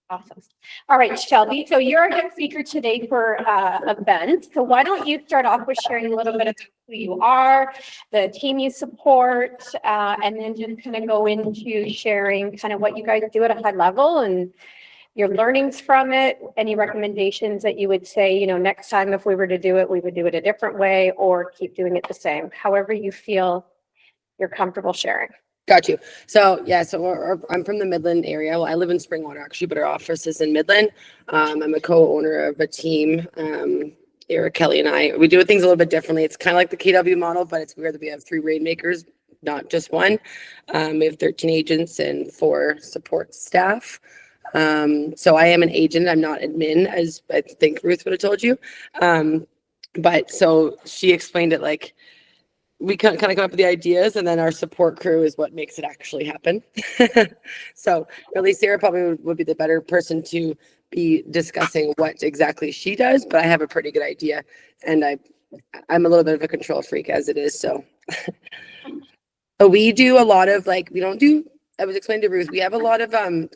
Awesome. All right, Shelby. So you're our guest speaker today for events. So why don't you start off with sharing a little bit of who you are, the team you support, and then just kind of go into sharing kind of what you guys do at a high level and your learnings from it, any recommendations that you would say, next time if we were to do it, we would do it a different way or keep doing it the same, however you feel you're comfortable sharing. Got you. So I'm from the Midland area. Well, I live in Springwater actually, but our office is in Midland. I'm a co-owner of a team. Eric, Kelly, and I. We do things a little bit differently. It's kind of like the KW model, but it's weird that we have 3 rainmakers, not just one. We have 13 agents and 4 support staff. So I am an agent. I'm not admin, as I think Ruth would have told you. But so she explained it like, we kind of come up with the ideas, and then our support crew is what makes it actually happen. So really, Sarah probably would be the better person to be discussing what exactly she does, but I have a pretty good idea, and I'm a little bit of a control freak as it is. So but we do a lot of I was explaining to Ruth, we have a lot of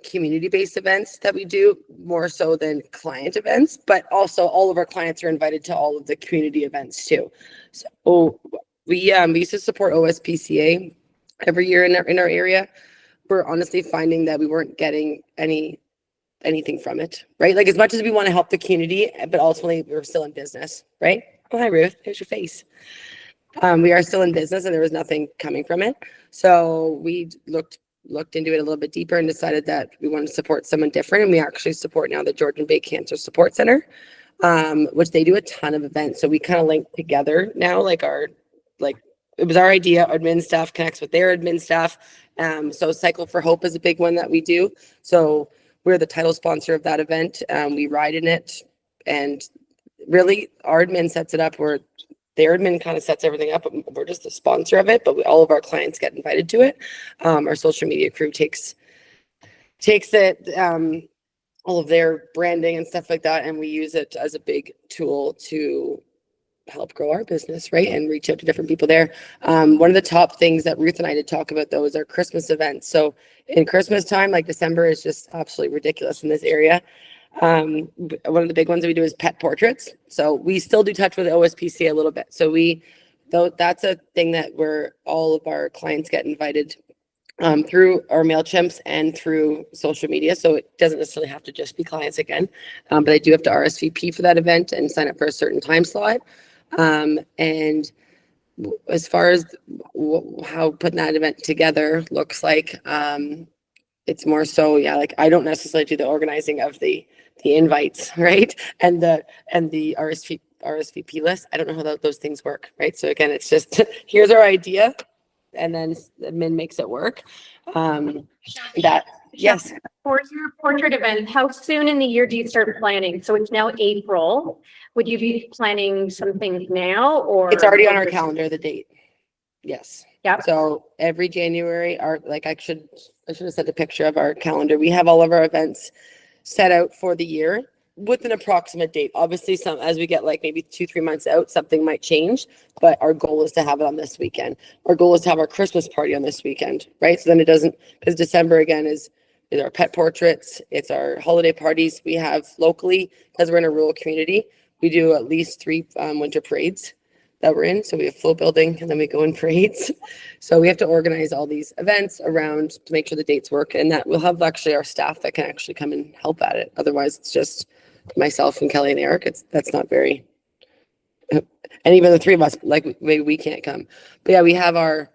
community-based events that we do more so than client events, but also all of our clients are invited to all of the community events too. So we used to support OSPCA every year in our area. We're honestly finding that we weren't getting anything from it, right? Like, as much as we want to help the community, but ultimately we're still in business, right? Oh, hi Ruth, there's your face. We are still in business and there was nothing coming from it. So we looked into it a little bit deeper and decided that we wanted to support someone different. And we actually support now the Georgian Bay Cancer Support Center, which they do a ton of events. So we kind of link together now, it was our idea. Our admin staff connects with their admin staff. So Cycle for Hope is a big one that we do. So we're the title sponsor of that event. We ride in it, and really our admin sets it up. Their admin kind of sets everything up. We're just the sponsor of it, but all of our clients get invited to it. Our social media crew takes it, all of their branding and stuff like that, and we use it as a big tool to help grow our business, right? And reach out to different people there. One of the top things that Ruth and I did talk about though is our Christmas events. So in Christmas time, like December is just absolutely ridiculous in this area. One of the big ones we do is pet portraits. So we still do touch with OSPCA a little bit. So that's a thing that all of our clients get invited through our MailChimps and through social media. So it doesn't necessarily have to just be clients again, but I do have to RSVP for that event and sign up for a certain time slot. And as far as how putting that event together looks like, it's more so, I don't necessarily do the organizing of the invites, right? And the RSVP list. I don't know how those things work, right? So again, it's just, here's our idea, and then admin makes it work. Yes. For your portrait event, how soon in the year do you start planning? So it's now April. Would you be planning some things now, or? It's already on our calendar, the date. Yes. Yeah. So every January, I should have sent a picture of our calendar. We have all of our events set out for the year with an approximate date. Obviously, as we get maybe 2-3 months out, something might change, but our goal is to have it on this weekend. Our goal is to have our Christmas party on this weekend, right? So then it doesn't, because December again is our pet portraits, it's our holiday parties we have locally, because we're in a rural community. We do at least 3 winter parades that we're in. So we have full building and then we go in parades. So we have to organize all these events around to make sure the dates work, and that we'll have actually our staff that can actually come and help at it. Otherwise it's just myself and Kelly and Eric. That's not very, and even the 3 of us, maybe we can't come. But yeah, we have our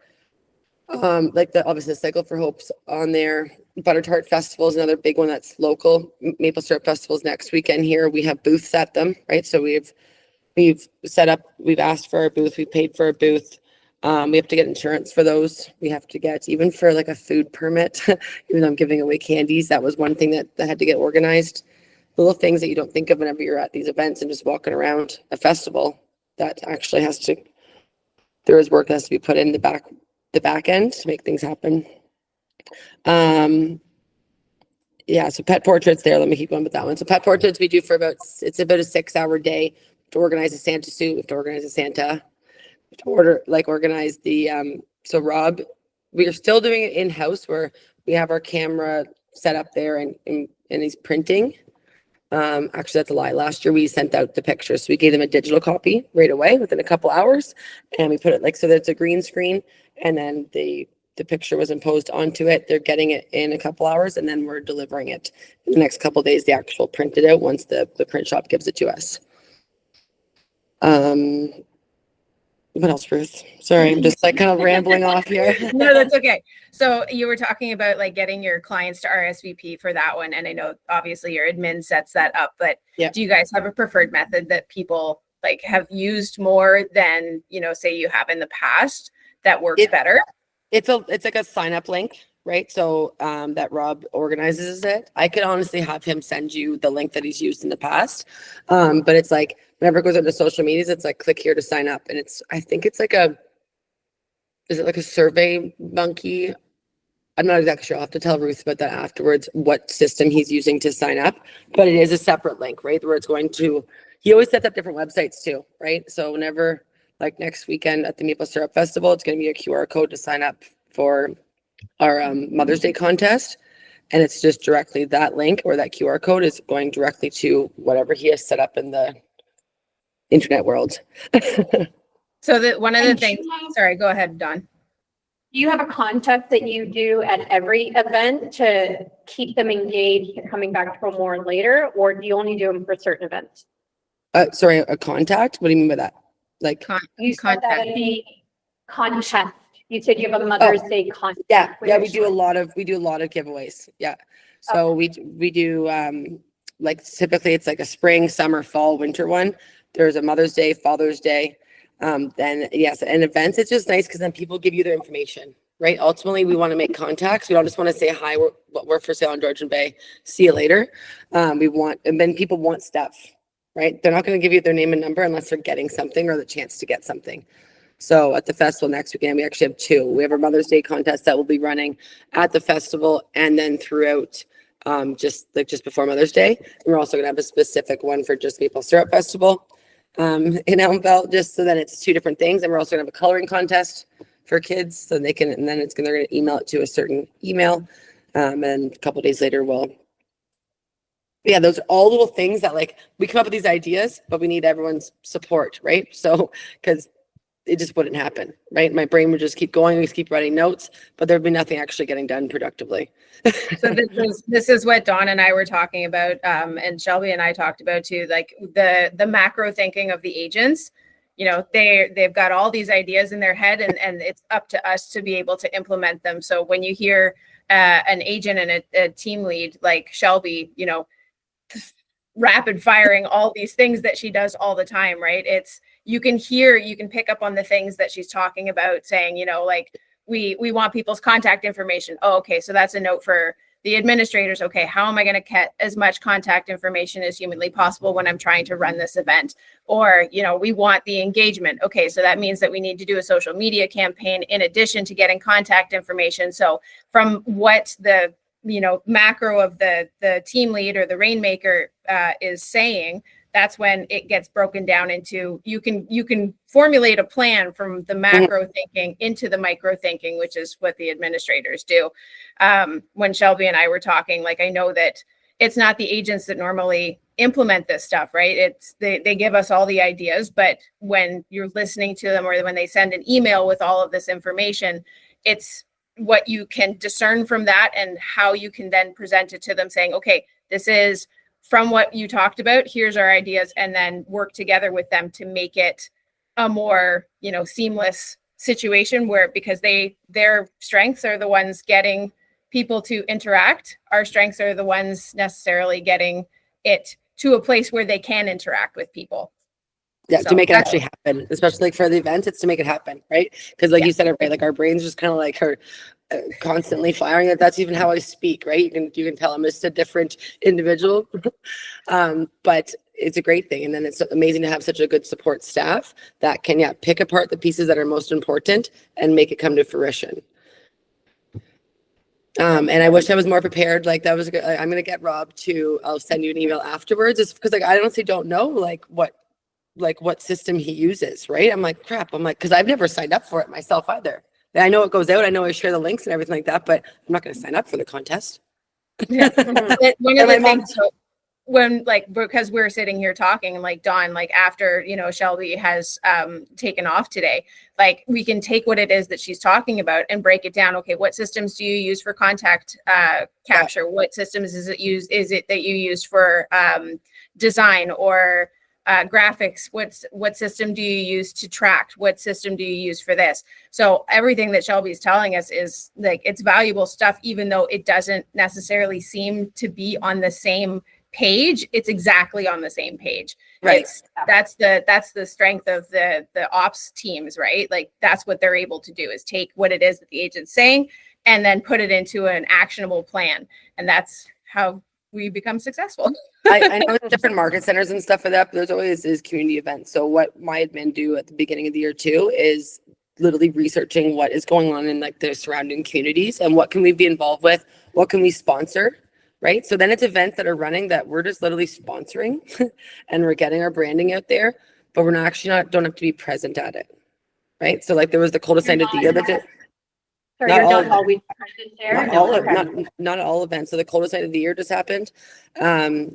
obviously the Cycle for Hope's on there. Butter Tart Festival is another big one that's local. Maple Syrup Festival's next weekend here. We have booths at them, right? So we've set up, we've asked for a booth, we paid for a booth. We have to get insurance for those. We have to get, even for a food permit, even though I'm giving away candies, that was one thing that had to get organized. Little things that you don't think of whenever you're at these events and just walking around a festival, that actually there is work that has to be put in the back end to make things happen. Yeah, so pet portraits there. Let me keep going with that one. So pet portraits we do for it's about a 6-hour day. To organize a Santa suit, we have to organize a Santa. We have to organize the so Rob, we are still doing it in-house, where we have our camera set up there and and he's printing. Actually, that's a lie. Last year we sent out the pictures. So we gave them a digital copy right away within a couple hours, and we put it like so that it's a green screen, and then the picture was imposed onto it. They're getting it in a couple hours, and then we're delivering it in the next couple of days. The actual printed out once the print shop gives it to us. What else, Ruth? Sorry, I'm just like kind of rambling off here. No, that's okay. So you were talking about like getting your clients to RSVP for that one. And I know obviously your admin sets that up, but Yeah. do you guys have a preferred method that people like have used more than, you know, say you have in the past that works better? It's like a sign up link, right? So that Rob organizes it. I could honestly have him send you the link that he's used in the past. But it's like whenever it goes into social medias, it's like click here to sign up. And I think it's like is it like a Survey Monkey? I'm not exactly sure. I'll have to tell Ruth about that afterwards, what system he's using to sign up. But it is a separate link, right? Where it's going to, he always sets up different websites too, right? So whenever, like next weekend at the Maple Syrup Festival, it's going to be a QR code to sign up for our Mother's Day contest. And it's just directly that link or that QR code is going directly to whatever he has set up in the internet world. So that one of the And things, sorry, go ahead, Dawn. Do you have a contest that you do at every event to keep them engaged and coming back for more later, or do you only do them for certain events? Sorry, a contact? What do you mean by that? Like, You said that at the contest. You said you have a Mother's Day contest. yeah, we do a lot of giveaways. Yeah. So we do like typically it's like a spring, summer, fall, winter one. There's a Mother's Day, Father's Day. Then yes, and events, it's just nice because then people give you their information, right? Ultimately, we want to make contacts. We don't just want to say, hi, we're for sale on Georgian Bay. See you later. And then people want stuff, right? They're not going to give you their name and number unless they're getting something or the chance to get something. So at the festival next weekend, we actually have two. We have our Mother's Day contest that will be running at the festival and then throughout just before Mother's Day. And we're also going to have a specific one for just Maple Syrup Festival in Elmville, just so that it's two different things. And we're also going to have a coloring contest for kids so they can, and then they're going to email it to a certain email. And a couple of days later, those are all little things that like we come up with these ideas, but we need everyone's support, right? So, because it just wouldn't happen, right? My brain would just keep going, we keep writing notes, but there'd be nothing actually getting done productively. So this is what Dawn and I were talking about, and Shelby and I talked about too, like the macro thinking of the agents. You know, they've got all these ideas in their head, and it's up to us to be able to implement them. So when you hear an agent and a team lead like Shelby, you know, rapid firing all these things that she does all the time, right? You can pick up on the things that she's talking about, saying, you know, like we want people's contact information. Oh, okay. So that's a note for the administrators. Okay. How am I going to get as much contact information as humanly possible when I'm trying to run this event? Or, you know, we want the engagement. Okay. So that means that we need to do a social media campaign in addition to getting contact information. So from what the, you know, macro of the team lead or the rainmaker is saying, that's when it gets broken down into, you can formulate a plan from the macro thinking into the micro thinking, which is what the administrators do. When Shelby and I were talking, like, I know that it's not the agents that normally implement this stuff, right? It's they give us all the ideas, but when you're listening to them or when they send an email with all of this information, it's what you can discern from that and how you can then present it to them saying, okay, this is from what you talked about, here's our ideas, and then work together with them to make it a more, you know, seamless situation where, because their strengths are the ones getting people to interact. Our strengths are the ones necessarily getting it to a place where they can interact with people. Yeah, So to make it actually happen, especially like for the events, it's to make it happen, right? Because like you said it right, like our brains just kind of like are constantly firing. That's even how I speak, right? You can tell I'm just a different individual, but it's a great thing. And then it's amazing to have such a good support staff that can pick apart the pieces that are most important and make it come to fruition. And I wish I was more prepared. Like that was good. I'm gonna get Rob I'll send you an email afterwards. It's because like I honestly don't know what system he uses, right? I'm like, crap. I'm like, because I've never signed up for it myself either. I know it goes out. I know I share the links and everything like that, but I'm not going to sign up for the contest. Yeah. One of And the my mom- things, so when like, because we're sitting here talking and like Dawn, like after, Shelby has taken off today, like we can take what it is that she's talking about and break it down. Okay, what systems do you use for contact capture? What systems is it that you use for design or graphics? What system do you use to track? What system do you use for this? So everything that Shelby's telling us is like, it's valuable stuff, even though it doesn't necessarily seem to be on the same page. It's exactly on the same page. Right. That's the strength of the ops teams, right? Like that's what they're able to do, is take what it is that the agent's saying and then put it into an actionable plan. And that's how we become successful. I know it's different market centers and stuff like that, but there's always is community events. So what my admin do at the beginning of the year too is literally researching what is going on in like the surrounding communities and what can we be involved with, what can we sponsor, right? So then it's events that are running that we're just literally sponsoring and we're getting our branding out there, but we're don't have to be present at it, right? So like there was the coldest night of the year that did. Sorry, Not you're all- not always present there? Not No, all, okay. not all events. So the coldest night of the year just happened. And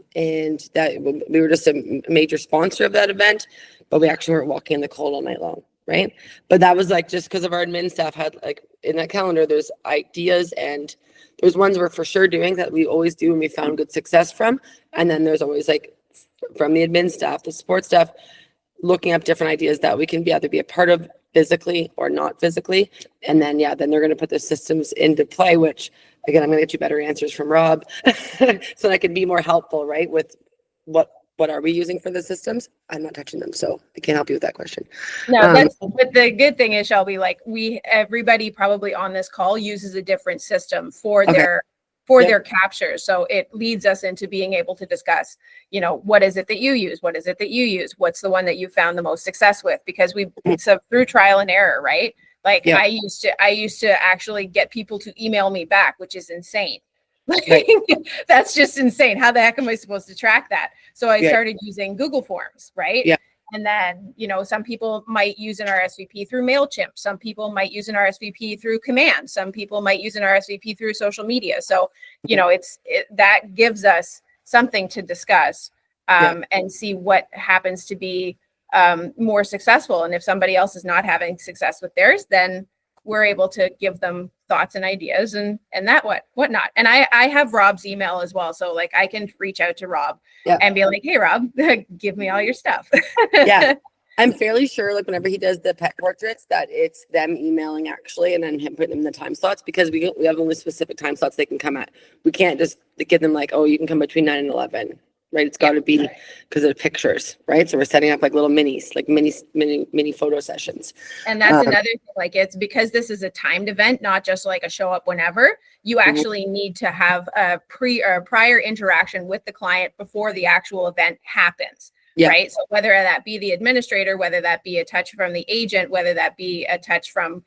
that we were just a major sponsor of that event, but we actually weren't walking in the cold all night long. Right. But that was like, just because of our admin staff had like in that calendar, there's ideas and there's ones we're for sure doing that we always do and we found good success from. And then there's always like from the admin staff, the support staff, looking up different ideas that we can either be a part of physically or not physically. And then, then they're going to put the systems into play, which again, I'm going to get you better answers from Rob so that I can be more helpful, right? With what are we using for the systems? I'm not touching them, so I can't help you with that question. No, but the good thing is, Shelby, like everybody probably on this call uses a different system for their captures. So it leads us into being able to discuss, what is it that you use? What is it that you use? What's the one that you found the most success with? Because it's through trial and error, right? Like I used to actually get people to email me back, which is insane. Like, that's just insane. How the heck am I supposed to track that? So I started using Google Forms, right? Yeah. And then, some people might use an RSVP through MailChimp. Some people might use an RSVP through Command. Some people might use an RSVP through social media. So, that gives us something to discuss and see what happens to be more successful. And if somebody else is not having success with theirs, then we're able to give them thoughts and ideas and whatnot. And I have Rob's email as well. So like I can reach out to Rob and be like, hey, Rob, give me all your stuff. I'm fairly sure like whenever he does the pet portraits that it's them emailing actually and then him putting them in the time slots, because we have only specific time slots they can come at. We can't just give them like, oh, you can come between 9 and 11. Right. It's got to be because of pictures. Right. So we're setting up like little minis, like mini photo sessions. And that's another thing, like it's because this is a timed event, not just like a show up whenever. You actually need to have a prior interaction with the client before the actual event happens. Right. So whether that be the administrator, whether that be a touch from the agent, whether that be a touch from,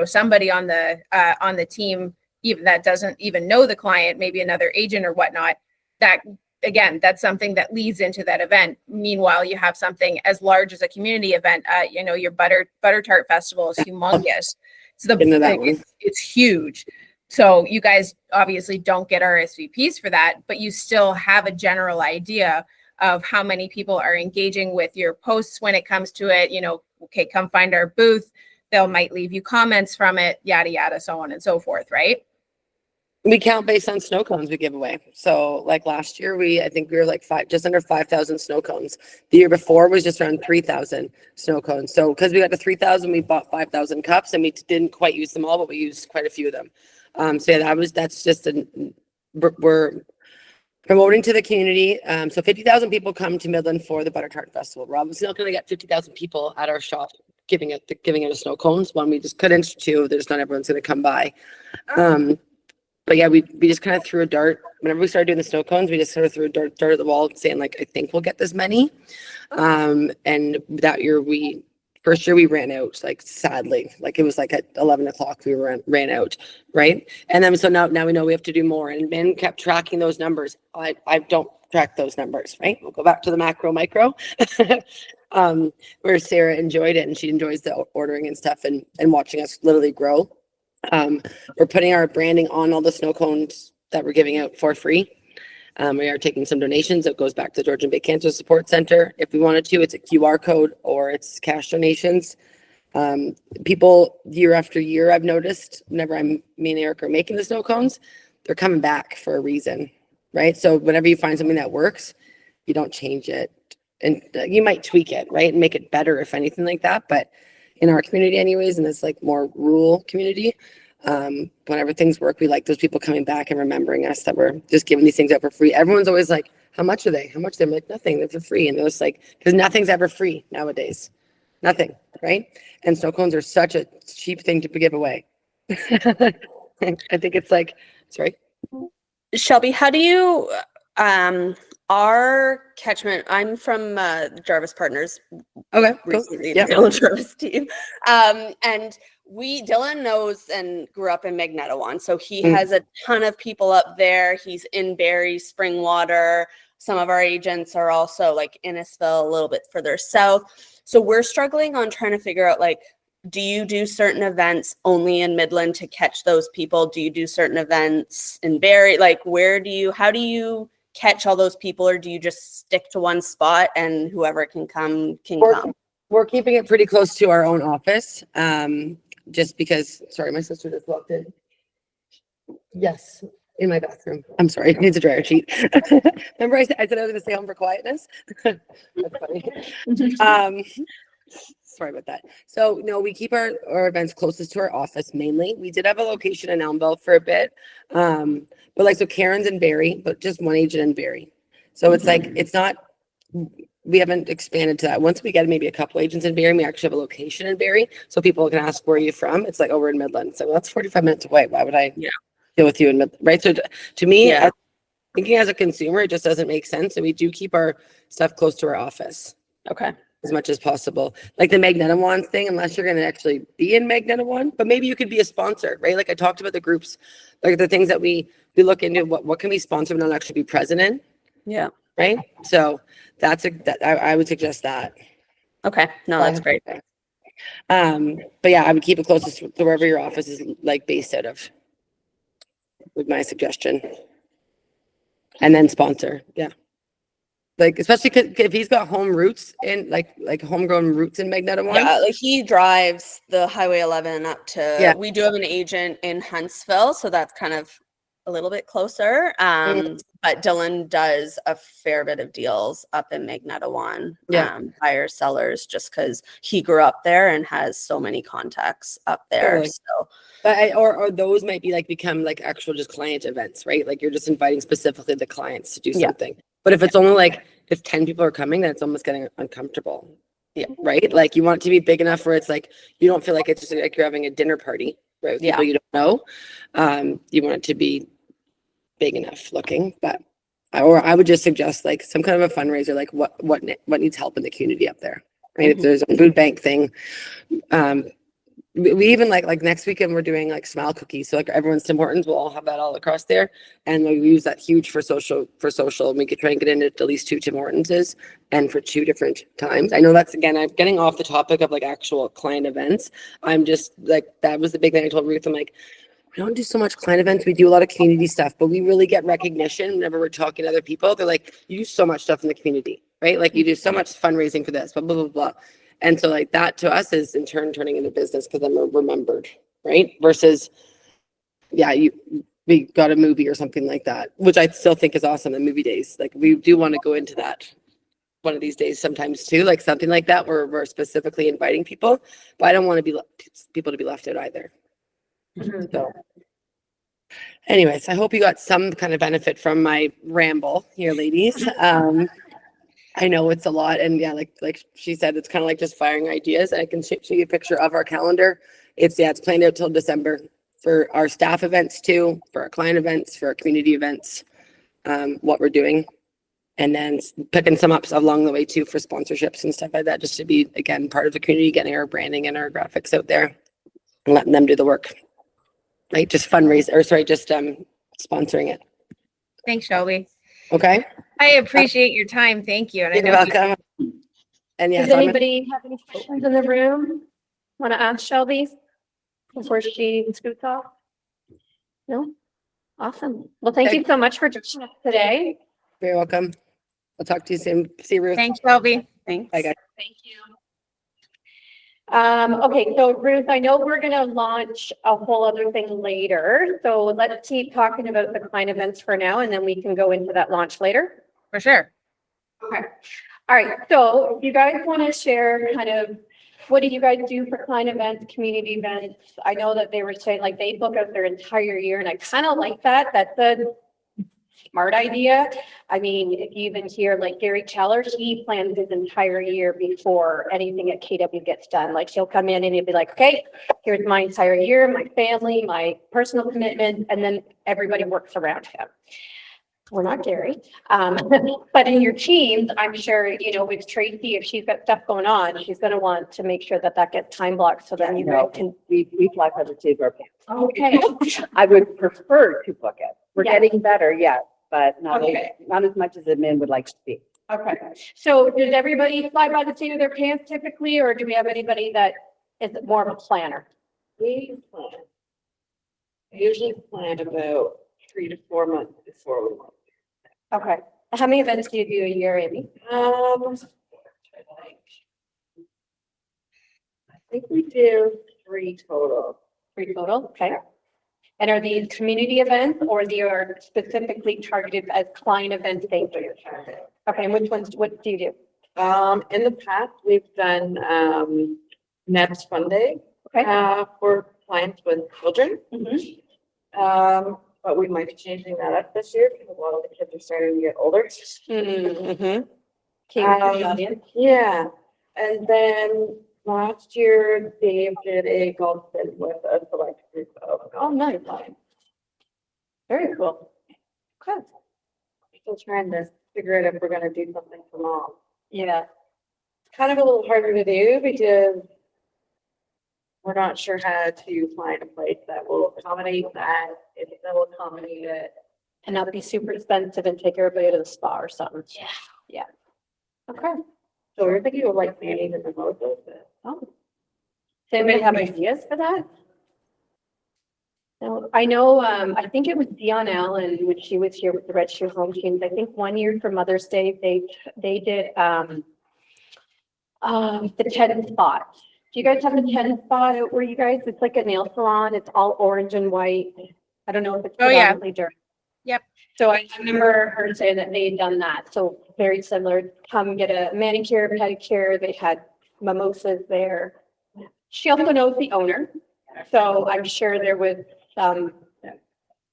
somebody on the team, even that doesn't even know the client, maybe another agent or whatnot, again, that's something that leads into that event. Meanwhile, you have something as large as a community event. Your butter tart festival is humongous. It's huge. So you guys obviously don't get RSVPs for that, but you still have a general idea of how many people are engaging with your posts when it comes to it. Okay, come find our booth. They might leave you comments from it, yada, yada, so on and so forth, right? We count based on snow cones we give away. So like last year, I think we were like just under 5,000 snow cones. The year before was just around 3,000 snow cones. So because we got to 3,000, we bought 5,000 cups and we didn't quite use them all, but we used quite a few of them. We're promoting to the community. So 50,000 people come to Midland for the Butter Tart Festival. We're obviously not going to get 50,000 people at our shop giving it a snow cones. One, we just couldn't. Two, there's not everyone's going to come by. But yeah, we just kind of threw a dart. Whenever we started doing the snow cones, we just sort of threw a dart at the wall saying like, I think we'll get this many. And that year first year we ran out, like sadly, like it was like at 11 o'clock we ran out. Right. And then, so now we know we have to do more, and Ben kept tracking those numbers. I don't track those numbers. Right. We'll go back to the macro micro where Sarah enjoyed it, and she enjoys the ordering and stuff and watching us literally grow. We're putting our branding on all the snow cones that we're giving out for free. We are taking some donations. It goes back to the Georgian Bay Cancer Support Center. If we wanted to, it's a QR code or it's cash donations. People year after year, I've noticed whenever me and Eric are making the snow cones, they're coming back for a reason, right? So whenever you find something that works, you don't change it, and you might tweak it, right, and make it better if anything like that. But in our community, anyways, in this like more rural community, whenever things work, we like those people coming back and remembering us that we're just giving these things out for free. Everyone's always like, "How much are they? How much?" I'm like, "Nothing. They're for free." And they're just like, because nothing's ever free nowadays. Nothing, right? And snow cones are such a cheap thing to give away. I think it's like, sorry. Shelby, how do you, our catchment, I'm from Jarvis Partners, Okay, cool. recently Yeah. the Jarvis team. And Dylan knows and grew up in Magnetawan. So he has a ton of people up there. He's in Barrie, Springwater. Some of our agents are also like Innisfil, a little bit further south. So we're struggling on trying to figure out, like, do you do certain events only in Midland to catch those people? Do you do certain events in Barrie? Like, how do you catch all those people, or do you just stick to one spot and whoever can come can come? We're keeping it pretty close to our own office. Just because, sorry, my sister just walked in. Yes, in my bathroom. I'm sorry, it needs a dryer sheet. Remember I said I was going to stay home for quietness? That's funny. Sorry about that. So no, we keep our events closest to our office mainly. We did have a location in Elmville for a bit. But like, so Karen's in Barrie, but just one agent in Barrie. So it's like, it's not, we haven't expanded to that. Once we get maybe a couple agents in Barrie, we actually have a location in Barrie. So people can ask, where are you from? It's like, oh, we're in Midland. So well, that's 45 minutes away. Why would I deal with you in Midland? Right. So to me, thinking as a consumer, it just doesn't make sense. So we do keep our stuff close to our office. Okay. As much as possible. Like the Magnetawan thing, unless you're going to actually be in Magnetawan, but maybe you could be a sponsor, right? Like I talked about the groups, like the things that we look into, what can we sponsor but not actually be present in? Yeah. Right. So I would suggest that. Okay. No, that's great. But yeah, I would keep it closest to wherever your office is like based out of, with my suggestion. And then sponsor. Yeah. Like, especially if he's got home roots in like homegrown roots in Magnetawan. Yeah, like he drives the Highway 11 up to, we do have an agent in Huntsville, so that's kind of a little bit closer. But Dylan does a fair bit of deals up in Magnetawan, buyers, sellers, just because he grew up there and has so many contacts up there. Totally. So, but or those might be like become like actual just client events, right? Like you're just inviting specifically the clients to do something. But if it's only like if 10 people are coming, then it's almost getting uncomfortable. Yeah. Right. Like you want it to be big enough where it's like you don't feel like it's just like you're having a dinner party, right? With people you don't know. You want it to be big enough looking, but I would just suggest like some kind of a fundraiser, like what needs help in the community up there. Right. If there's a food bank thing, we even like next weekend we're doing like smile cookies. So like everyone's Tim Hortons, we'll all have that all across there. And we use that huge for social. And we could try and get into at least 2 Tim Hortonses and for 2 different times. I know that's, again, I'm getting off the topic of like actual client events. I'm just like, that was the big thing I told Ruth. I'm like, we don't do so much client events. We do a lot of community stuff, but we really get recognition whenever we're talking to other people. They're like, you do so much stuff in the community, right? Like you do so much fundraising for this, blah, blah, blah, blah. And so like that to us is in turn turning into business because I'm remembered, right? Versus, we got a movie or something like that, which I still think is awesome in movie days. Like we do want to go into that one of these days sometimes too, like something like that where we're specifically inviting people, but I don't want to be people to be left out either. So anyways, I hope you got some kind of benefit from my ramble here, ladies. I know it's a lot, and like she said, it's kind of like just firing ideas. I can show you a picture of our calendar. It's planned out till December for our staff events too, for our client events, for our community events, what we're doing, and then picking some up along the way too for sponsorships and stuff like that, just to be again part of the community, getting our branding and our graphics out there, and letting them do the work. Right, just sponsoring it. Thanks, Shelby. Okay. I appreciate your time. Thank you. And You're welcome. And Does anybody have any questions in the room? Want to ask Shelby before she scoots off? No? Awesome. Well, thank you so much for joining us today. Very welcome. I'll talk to you soon. See you, Ruth. Thanks, Shelby. Thanks. Bye, guys. Thank you. Okay, so Ruth, I know we're gonna launch a whole other thing later, so let's keep talking about the client events for now, and then we can go into that launch later. For sure. Okay. All right, so if you guys want to share kind of, what do you guys do for client events, community events? I know that they were saying like they book out their entire year, and I kind of like that. That's a smart idea. I mean, if you even hear like Gary Cheller, he plans his entire year before anything at KW gets done. Like he'll come in and he'll be like, okay, here's my entire year, my family, my personal commitment, and then everybody works around him. We're not Gary. But in your teams, I'm sure, you know, with Tracy, if she's got stuff going on, she's going to want to make sure that that gets time blocked so then you guys can. We fly by the seat of our pants. Okay. I would prefer to book it. We're Yeah. getting better, yes, but Okay. not as much as admin would like to be. Okay. So does everybody fly by the seat of their pants typically, or do we have anybody that is more of a planner? We plan. I usually plan about 3 to 4 months before we want. Okay. How many events do you do a year, Amy? I think we do 3 total. 3 total, okay. And are these community events or they are specifically targeted as client events? Okay, and which ones, what do you do? In the past, we've done Ned's Fun Day Okay. for clients with children. But we might be changing that up this year because a lot of the kids are starting to get older. Mm-hmm. The audience. Yeah, and then last year Dave did a golf fit with a select group of. Oh, nice. Very cool. Okay. Still trying to figure out if we're gonna do something for mom. Yeah. It's kind of a little harder to do because we're not sure how to find a place that will accommodate that, if it will accommodate it. And not be super expensive and take everybody to the spa or something. Yeah. Yeah. Okay. So we're thinking of like planning and mimosas, but Oh. Does anybody have ideas for that? No, I know, I think it was Dion Allen when she was here with the Red Shoe Home Teams. I think one year for Mother's Day, they did, the 10 spot. Do you guys have the 10 spot out where you guys, it's like a nail salon. It's all orange and white. I don't know if it's Oh, yeah. predominantly during. Yep. So I remember her saying that they had done that. So very similar, come get a manicure, pedicure. They had mimosas there. She also knows the owner. So I'm sure there was some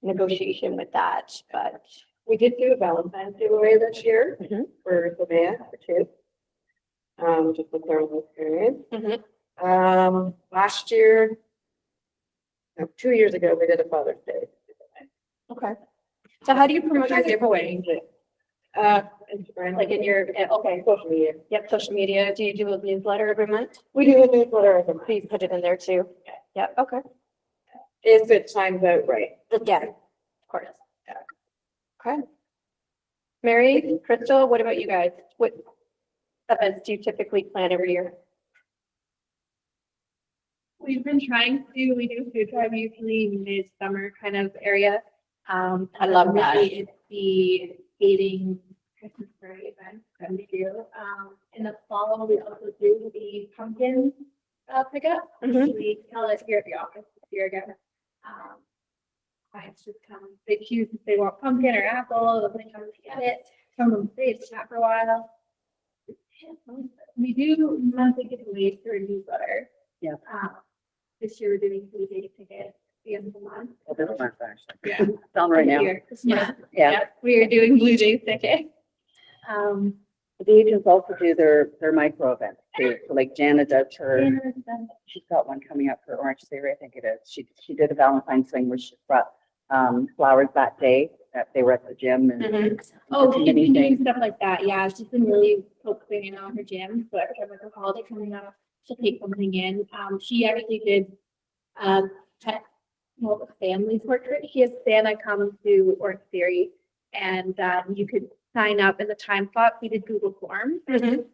negotiation with that, but. we did do a Valentine's giveaway this year Mhm. for the band, for kids. Just with their own experience. Mhm. Last year, no, 2 years ago, we did a Father's Day. Okay. So how do you promote your giveaway? Instagram, Like in your, okay, social media. yep, social media. Do you do a newsletter every month? We do a newsletter every month. Please put it in there too. Yeah, okay. If it times out right. Yeah, of course. Okay. Mary, Crystal, what about you guys? What events do you typically plan every year? We've been trying to, we do food drive usually mid-summer kind of area. I love that. Really it's the skating Christmas party event that we do. In the fall, we also do the pumpkin pickup. Mhm. We tell it here at the office this year again. Clients just come, they choose if they want pumpkin or apple, they come to get it. Some of them stay to chat for a while. We do monthly giveaways through a newsletter. Yeah. This year we're doing Blue Day tickets at the end of the month. Yeah. Down right now. Yeah. Yeah. We are doing Blue Jays tickets. The agents also do their micro events too. So like Jana does her, she's got one coming up for Orange Theory, I think it is. She did a Valentine's thing where she brought flowers that day that they were at the gym and. Mhm. Oh, she's been Anything. doing stuff like that. Yeah, she's been really focusing on her gym. So every time like a holiday coming up, she'll take something in. She actually did well, a family's portrait. She has Santa come to Orange Theory, and you could sign up in the time slot. We did Google Forms. Mhm.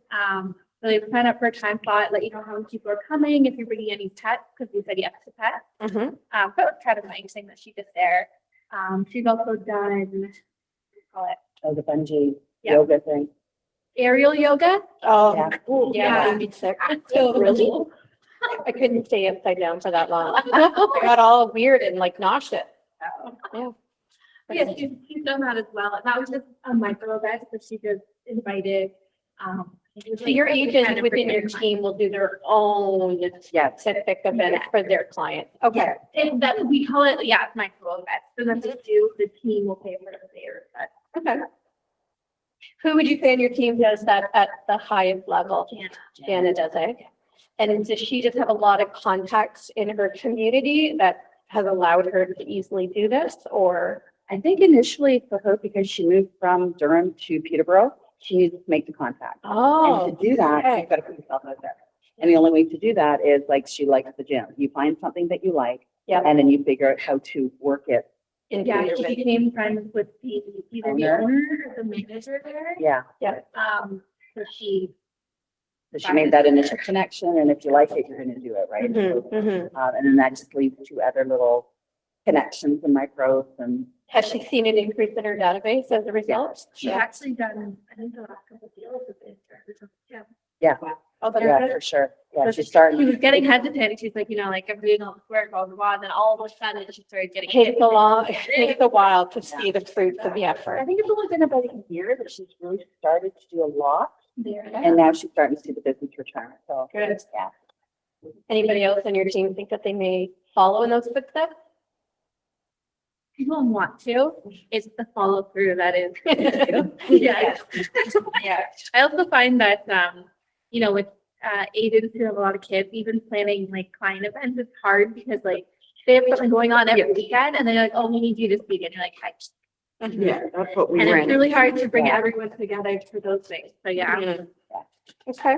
So they would sign up for a time slot, let you know how many people are coming, if you're bringing any pets, because we said yes to pets. Mhm. So it was kind of nice thing that she did there. She's also done, call it Oh, the bungee Yeah. yoga thing. aerial yoga. Oh, Yeah. yeah, I'd be sick. So Really? I couldn't stay upside down for that long. I got all weird and like nauseous. Yeah. Yeah, she's done that as well. And that was just a micro event, but she just invited, So your agents within your team will do their own Yes. specific event for their clients. Okay. And that we call it, yeah, it's micro events. So then the team will pay for theirs, but Okay. Who would you say in your team does that at the highest level? Jana does it. And does she just have a lot of contacts in her community that has allowed her to easily do this, or? I think initially for her, because she moved from Durham to Peterborough, she needed to make the contact. And Oh, to do that, okay. you've got to put yourself out there. And the only way to do that is like she likes the gym. You find something that you like, Yeah. and then you figure out how to work it. into yeah, your she business. became friends with either the Owner. owner or the manager there. Yeah. So she, So she made that initial connection, and if you like it, you're going to do it, right? Mhm, mhm. And then that just leads to other little connections and micros and Has she seen an increase in her database as a result? she actually done, I think the last couple of deals with it. Yeah. yeah, Oh, that's yeah, good. for sure. Yeah, So she's starting. She was getting hesitant. She's like, like I'm doing all this work, blah, blah, blah. And then all of a sudden she started getting. Takes it takes a while to see the fruits of the I effort. think it's only been about a year that she's really started to do a lot, There. and now she's starting to see the business return. So Good. yeah. Anybody else on your team think that they may follow in those footsteps? People want to, it's the follow through that is. Yeah. Yeah. I also find that, with agents who have a lot of kids, even planning like client events is hard because like they have something going on every weekend and they're like, oh, we need you this weekend. You're like, hi. Mhm. That's what we And ran it's really hard to bring Yeah. everyone together for those things. So yeah. Mhm. Okay.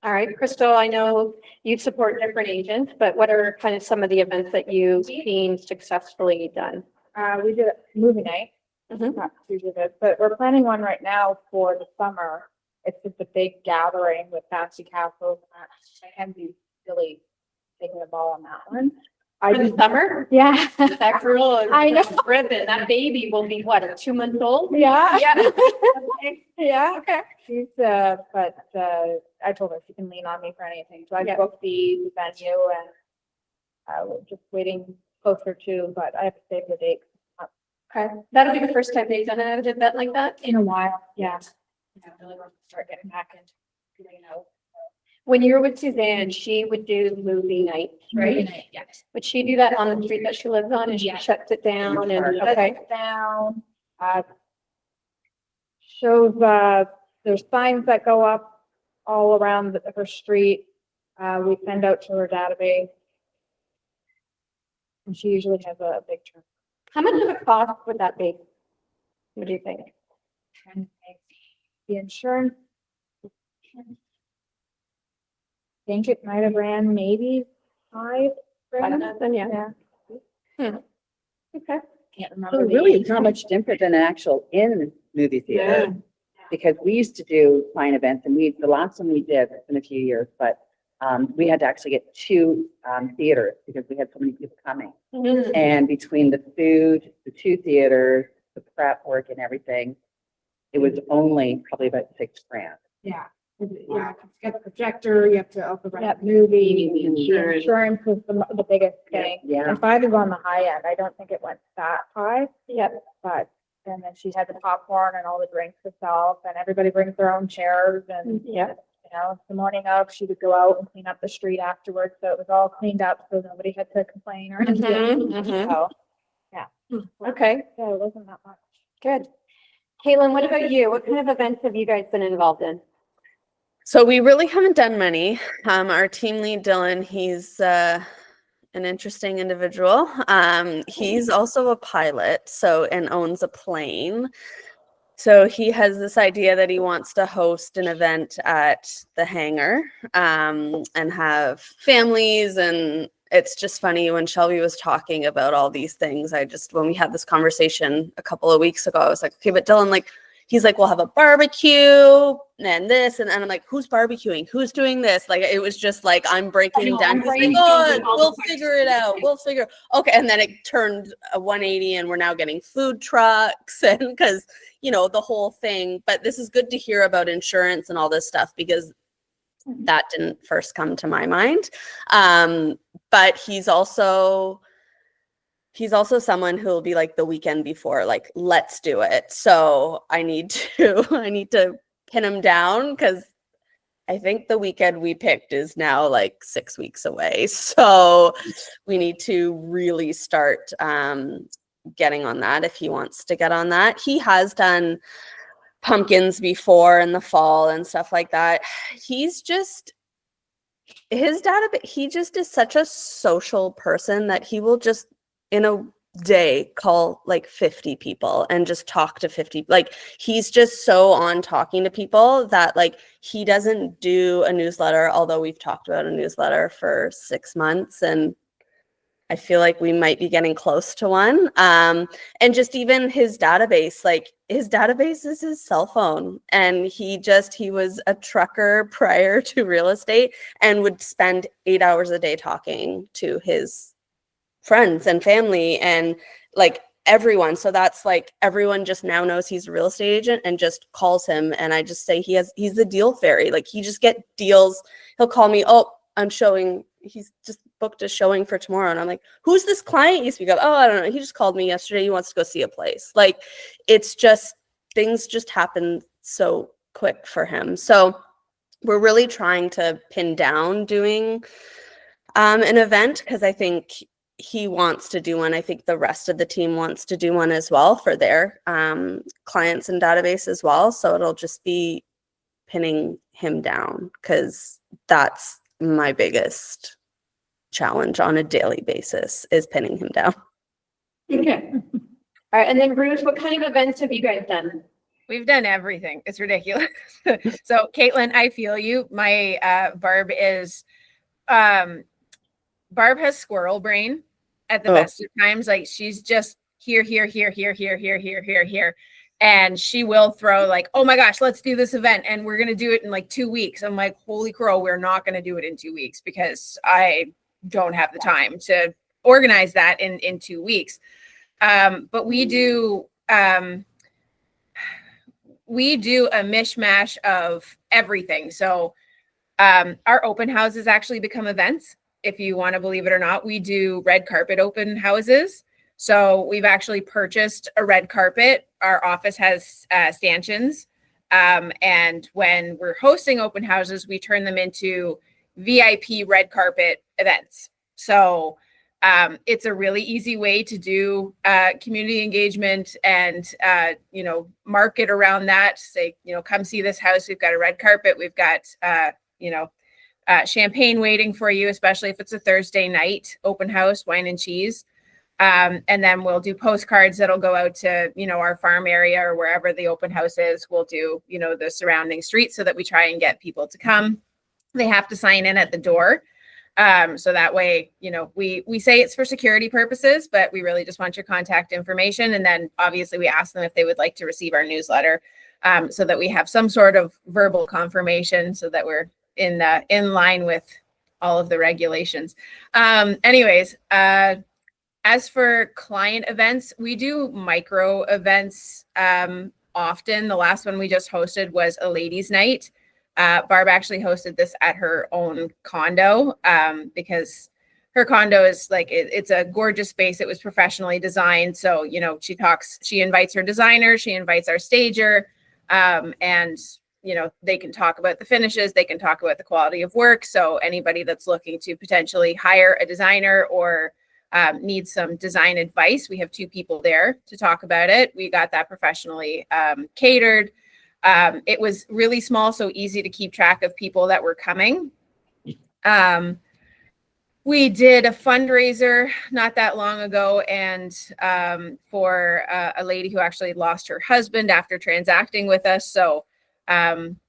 All right, Crystal, I know you support different agents, but what are kind of some of the events that you've seen successfully done? We did a movie night, Mhm. not usually this, but we're planning one right now for the summer. It's just a big gathering with fancy castles. I can be really taking the ball on that one. For the summer? Yeah. That girl is I know. ribbon. That baby will be what, 2 months old? Yeah. Yeah. Yeah. Okay. She's, but I told her she can lean on me for anything. So I Yeah. booked the venue and we're just waiting closer to, but I have to save the date Okay. That'll be the first time they've done an event like that? in a while. Yeah. I really want to start getting back into doing out. When you were with Suzanne, she would do movie nights, right? Yes. Would she do that on the street that she lives on and she Yeah. shuts it down and, Shut okay? it down, shows, there's signs that go up all around her street. We send out to her database. And she usually has a big turn. How much of a cost would that be? What do you think? And the insurance. I think it might have ran maybe 5 grand. Yeah. Yeah. Okay. Can't So remember. the really, age. it's not much different than an actual in movie theater. Because we used to do client events, and the last one we did, it's been a few years, but we had to actually get 2 theaters because we had so many people coming. Mhm. And between the food, the 2 theaters, the prep work and everything, it was only probably about 6 grand. Yeah. Yeah, you got the projector, you have to also rent a movie. The insurance. Insurance is the biggest thing. Yeah. And 5 is on the high end. I don't think it went that high, Yep. but, and then she had the popcorn and all the drinks herself, and everybody brings their own chairs, and, Yeah. the morning of, she would go out and clean up the street afterwards, so it was all cleaned up, so nobody had to complain or anything. Mhm, mhm. So, Okay, yeah, it wasn't that much. good. Caitlin, what about you? What kind of events have you guys been involved in? So we really haven't done many. Our team lead, Dylan, he's an interesting individual. He's also a pilot, and owns a plane. So he has this idea that he wants to host an event at the hangar and have families. And it's just funny when Shelby was talking about all these things. When we had this conversation a couple of weeks ago, I was like, okay, but Dylan, he's like, we'll have a barbecue and this. And then I'm like, who's barbecuing? Who's doing this? Like, it was just like, I'm breaking down. He's like, oh, we'll figure it out. Okay. And then it turned a 180 and we're now getting food trucks and because, you know, the whole thing. But this is good to hear about insurance and all this stuff because that didn't first come to my mind. But he's also someone who'll be like the weekend before, like, let's do it. So I need to pin him down because I think the weekend we picked is now like 6 weeks away. So we need to really start getting on that if he wants to get on that. He has done pumpkins before in the fall and stuff like that. He's just his dad, he just is such a social person that he will just in a day call like 50 people and just talk to 50. Like he's just so on talking to people that like he doesn't do a newsletter, although we've talked about a newsletter for 6 months and I feel like we might be getting close to one. And just even his database, like his database is his cell phone. And he was a trucker prior to real estate and would spend 8 hours a day talking to his friends and family and like everyone. So that's like everyone just now knows he's a real estate agent and just calls him. And I just say he's the deal fairy. Like he just get deals. He'll call me, oh, I'm showing. He's just booked a showing for tomorrow. And I'm like, who's this client you speak of? Oh, I don't know. He just called me yesterday. He wants to go see a place. Like, it's just, things just happen so quick for him. So we're really trying to pin down doing an event because I think he wants to do one. I think the rest of the team wants to do one as well for their clients and database as well. So it'll just be pinning him down because that's my biggest challenge on a daily basis is pinning him down. Okay. All right. And then Ruth, what kind of events have you guys done? We've done everything. It's ridiculous. So KWEn, I feel you. My Barb has squirrel brain at the best of times. Like she's just here. And she will throw like, oh my gosh, let's do this event. And we're going to do it in like 2 weeks. I'm like, holy crow, we're not going to do it in 2 weeks because I don't have the time to organize that in 2 weeks. But we do a mishmash of everything. So our open houses actually become events. If you want to believe it or not, we do red carpet open houses. So we've actually purchased a red carpet. Our office has stanchions. And when we're hosting open houses, we turn them into VIP red carpet events. So it's a really easy way to do community engagement and, market around that. Say, come see this house. We've got a red carpet. We've got, champagne waiting for you, especially if it's a Thursday night open house, wine and cheese. And then we'll do postcards that'll go out to, our farm area or wherever the open house is. We'll do, the surrounding streets so that we try and get people to come. They have to sign in at the door. So that way, we say it's for security purposes, but we really just want your contact information. And then obviously we ask them if they would like to receive our newsletter, so that we have some sort of verbal confirmation so that we're in line with all of the regulations. As for client events, we do micro events often. The last one we just hosted was a ladies' night. Barb actually hosted this at her own condo because her condo is like, it's a gorgeous space. It was professionally designed. So, she invites her designer, she invites our stager, and they can talk about the finishes, they can talk about the quality of work. So anybody that's looking to potentially hire a designer or needs some design advice, we have 2 people there to talk about it. We got that professionally catered. It was really small, so easy to keep track of people that were coming. We did a fundraiser not that long ago, and for a lady who actually lost her husband after transacting with us. So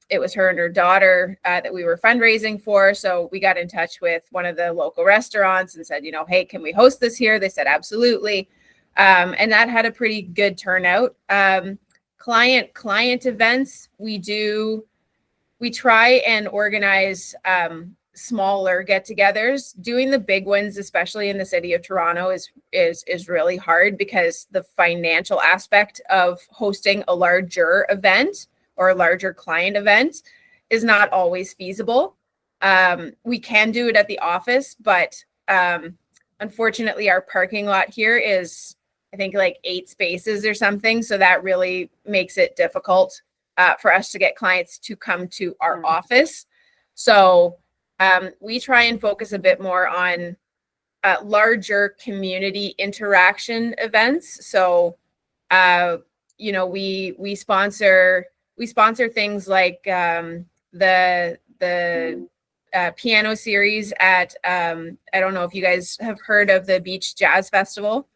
it was her and her daughter that we were fundraising for. So we got in touch with one of the local restaurants and said, hey, can we host this here? They said, absolutely. And that had a pretty good turnout. client events, we try and organize smaller get-togethers. Doing the big ones, especially in the city of Toronto, is really hard because the financial aspect of hosting a larger event or a larger client event is not always feasible. We can do it at the office, but unfortunately our parking lot here is, I think, like 8 spaces or something. So that really makes it difficult for us to get clients to come to our office. So we try and focus a bit more on larger community interaction events. So, we sponsor things like the piano series at, I don't know if you guys have heard of the Beach Jazz Festival.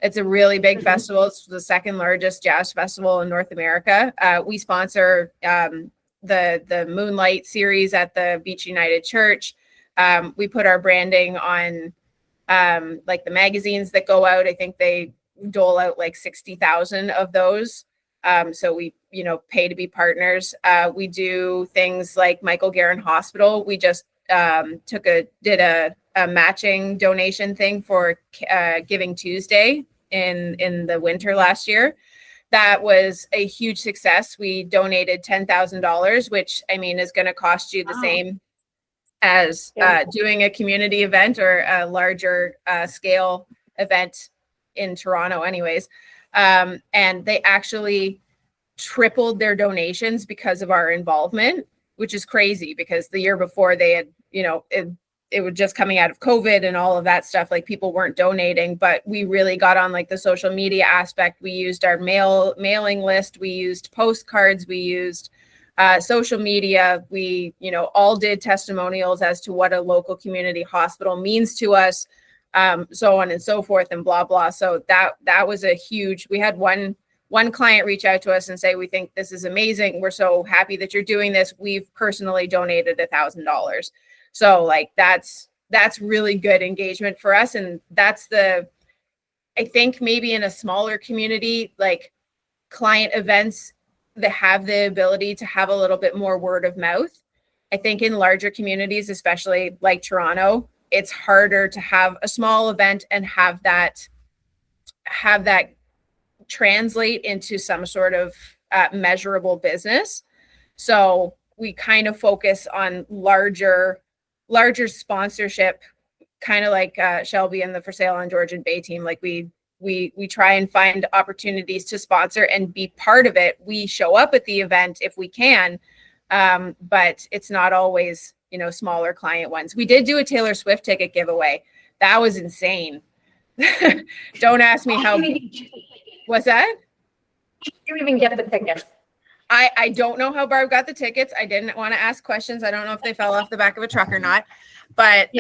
It's a really big festival. It's the second largest jazz festival in North America. We sponsor the Moonlight series at the Beach United Church. We put our branding on like the magazines that go out. I think they dole out like 60,000 of those. So we, pay to be partners. We do things like Michael Garron Hospital. We just did a matching donation thing for Giving Tuesday in the winter last year. That was a huge success. We donated $10,000, which is going to cost you the same as doing a community event or a larger scale event in Toronto anyways. And they actually tripled their donations because of our involvement, which is crazy because the year before they had, it was just coming out of COVID and all of that stuff. Like people weren't donating, but we really got on like the social media aspect. We used our mailing list. We used postcards. We used social media. We, all did testimonials as to what a local community hospital means to us, so on and so forth and blah, blah. So that was a huge, we had one client reach out to us and say, we think this is amazing. We're so happy that you're doing this. We've personally donated $1,000. So like, that's really good engagement for us. And that's I think maybe in a smaller community, like client events that have the ability to have a little bit more word of mouth. I think in larger communities, especially like Toronto, it's harder to have a small event and have that translate into some sort of measurable business. So we kind of focus on larger sponsorship, kind of like Shelby and the For Sale on Georgian Bay team. Like we try and find opportunities to sponsor and be part of it. We show up at the event if we can, but it's not always, smaller client ones. We did do a Taylor Swift ticket giveaway. That was insane. Don't ask me how. What's that? You even get the ticket. I don't know how Barb got the tickets. I didn't want to ask questions. I don't know if they fell off the back of a truck or not, but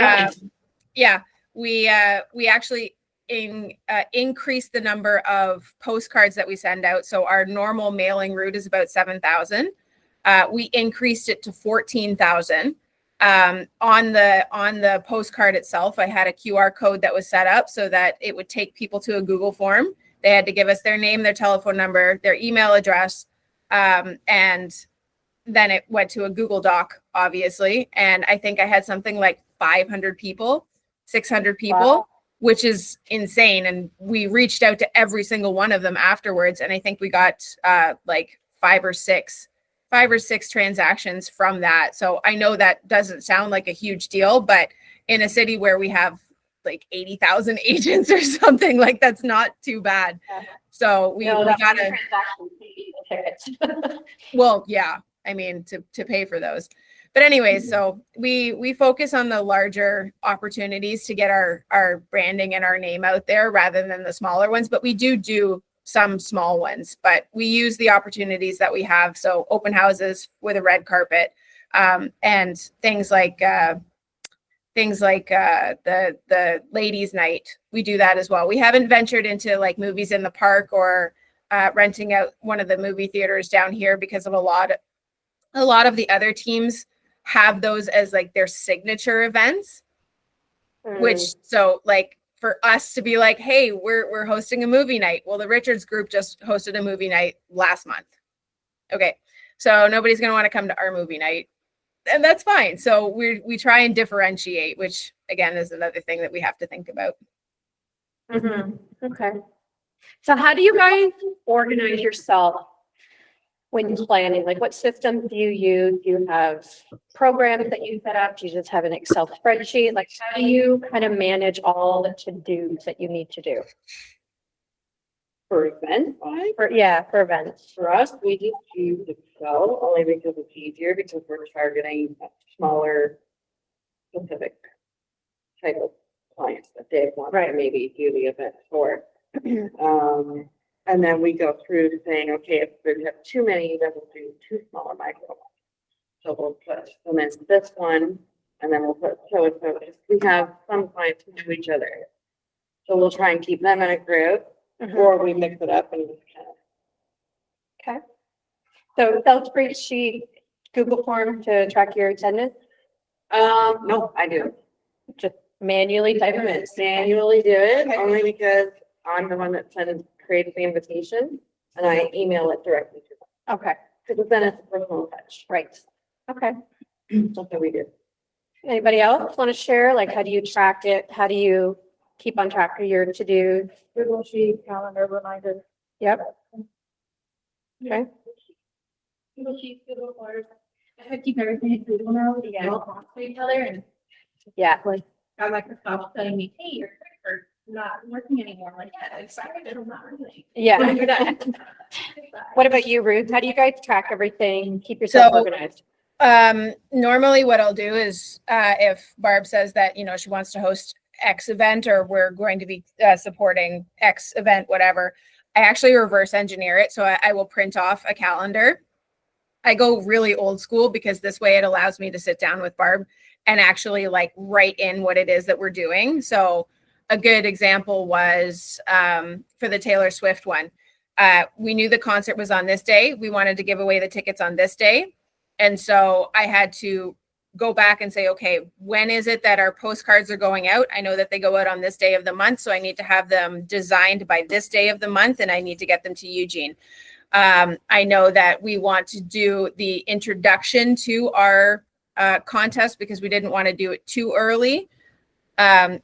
we actually increased the number of postcards that we send out. So our normal mailing route is about 7,000. We increased it to 14,000. On the postcard itself, I had a QR code that was set up so that it would take people to a Google form. They had to give us their name, their telephone number, their email address, and then it went to a Google Doc, obviously. And I think I had something like 500 people, 600 people, wow, which is insane. And we reached out to every single one of them afterwards. And I think we got like five or six transactions from that. So I know that doesn't sound like a huge deal, but in a city where we have like 80,000 agents or something, like that's not too bad. So we gotta, well, yeah, to pay for those. But anyways, so we focus on the larger opportunities to get our branding and our name out there rather than the smaller ones, but we do some small ones, but we use the opportunities that we have. So open houses with a red carpet, and things like the ladies' night. We do that as well. We haven't ventured into like movies in the park or renting out one of the movie theaters down here because of a lot of the other teams have those as like their signature events, which, so like, for us to be like, hey, we're hosting a movie night. Well, the Richards group just hosted a movie night last month. Okay, so nobody's going to want to come to our movie night, and that's fine. So we try and differentiate, which again is another thing that we have to think about. Okay. So how do you guys organize yourself when planning? Like, what systems do you use? Do you have programs that you set up? Do you just have an Excel spreadsheet? Like, how do you kind of manage all the to-dos that you need to do? For event wise, For events. for us, we just use Excel only because it's easier because we're targeting a smaller specific type of clients that they want to Right. maybe do the event for. And then we go through to saying, okay, if we have too many, then we'll do two smaller micro ones. So we'll put them in this one, and then we'll put, so if we have some clients who know each other. So we'll try and keep them in a group, or we mix it up and just kind of. Okay. So Excel spreadsheet, Google form to track your attendance, No, I do. just manually type them in. Manually do it, Okay. only because I'm the one that creates the invitation, and I email it directly to them. Okay, Because then it's a personal touch. right. Okay. That's what we do. Anybody else want to share? Like, how do you track it? How do you keep on track of your to-do? Google Sheet, calendar reminders. Yep. Okay. Google Sheets, Google Forms. I have to keep everything in Google now. Yeah. All talk to each other and Yeah. like got Microsoft telling me, hey, your credit not working anymore. I'm like, yeah, it's sorry, it's not working. Yeah. What What about you, Ruth? How do you guys track everything? Keep yourself So- organized? Normally what I'll do is, if Barb says that, you know, she wants to host X event or we're going to be supporting X event, whatever, I actually reverse engineer it. So I will print off a calendar. I go really old school because this way it allows me to sit down with Barb and actually like write in what it is that we're doing. So a good example was for the Taylor Swift one. We knew the concert was on this day. We wanted to give away the tickets on this day. And so I had to go back and say, okay, when is it that our postcards are going out? I know that they go out on this day of the month. So I need to have them designed by this day of the month and I need to get them to Eugene. I know that we want to do the introduction to our contest because we didn't want to do it too early.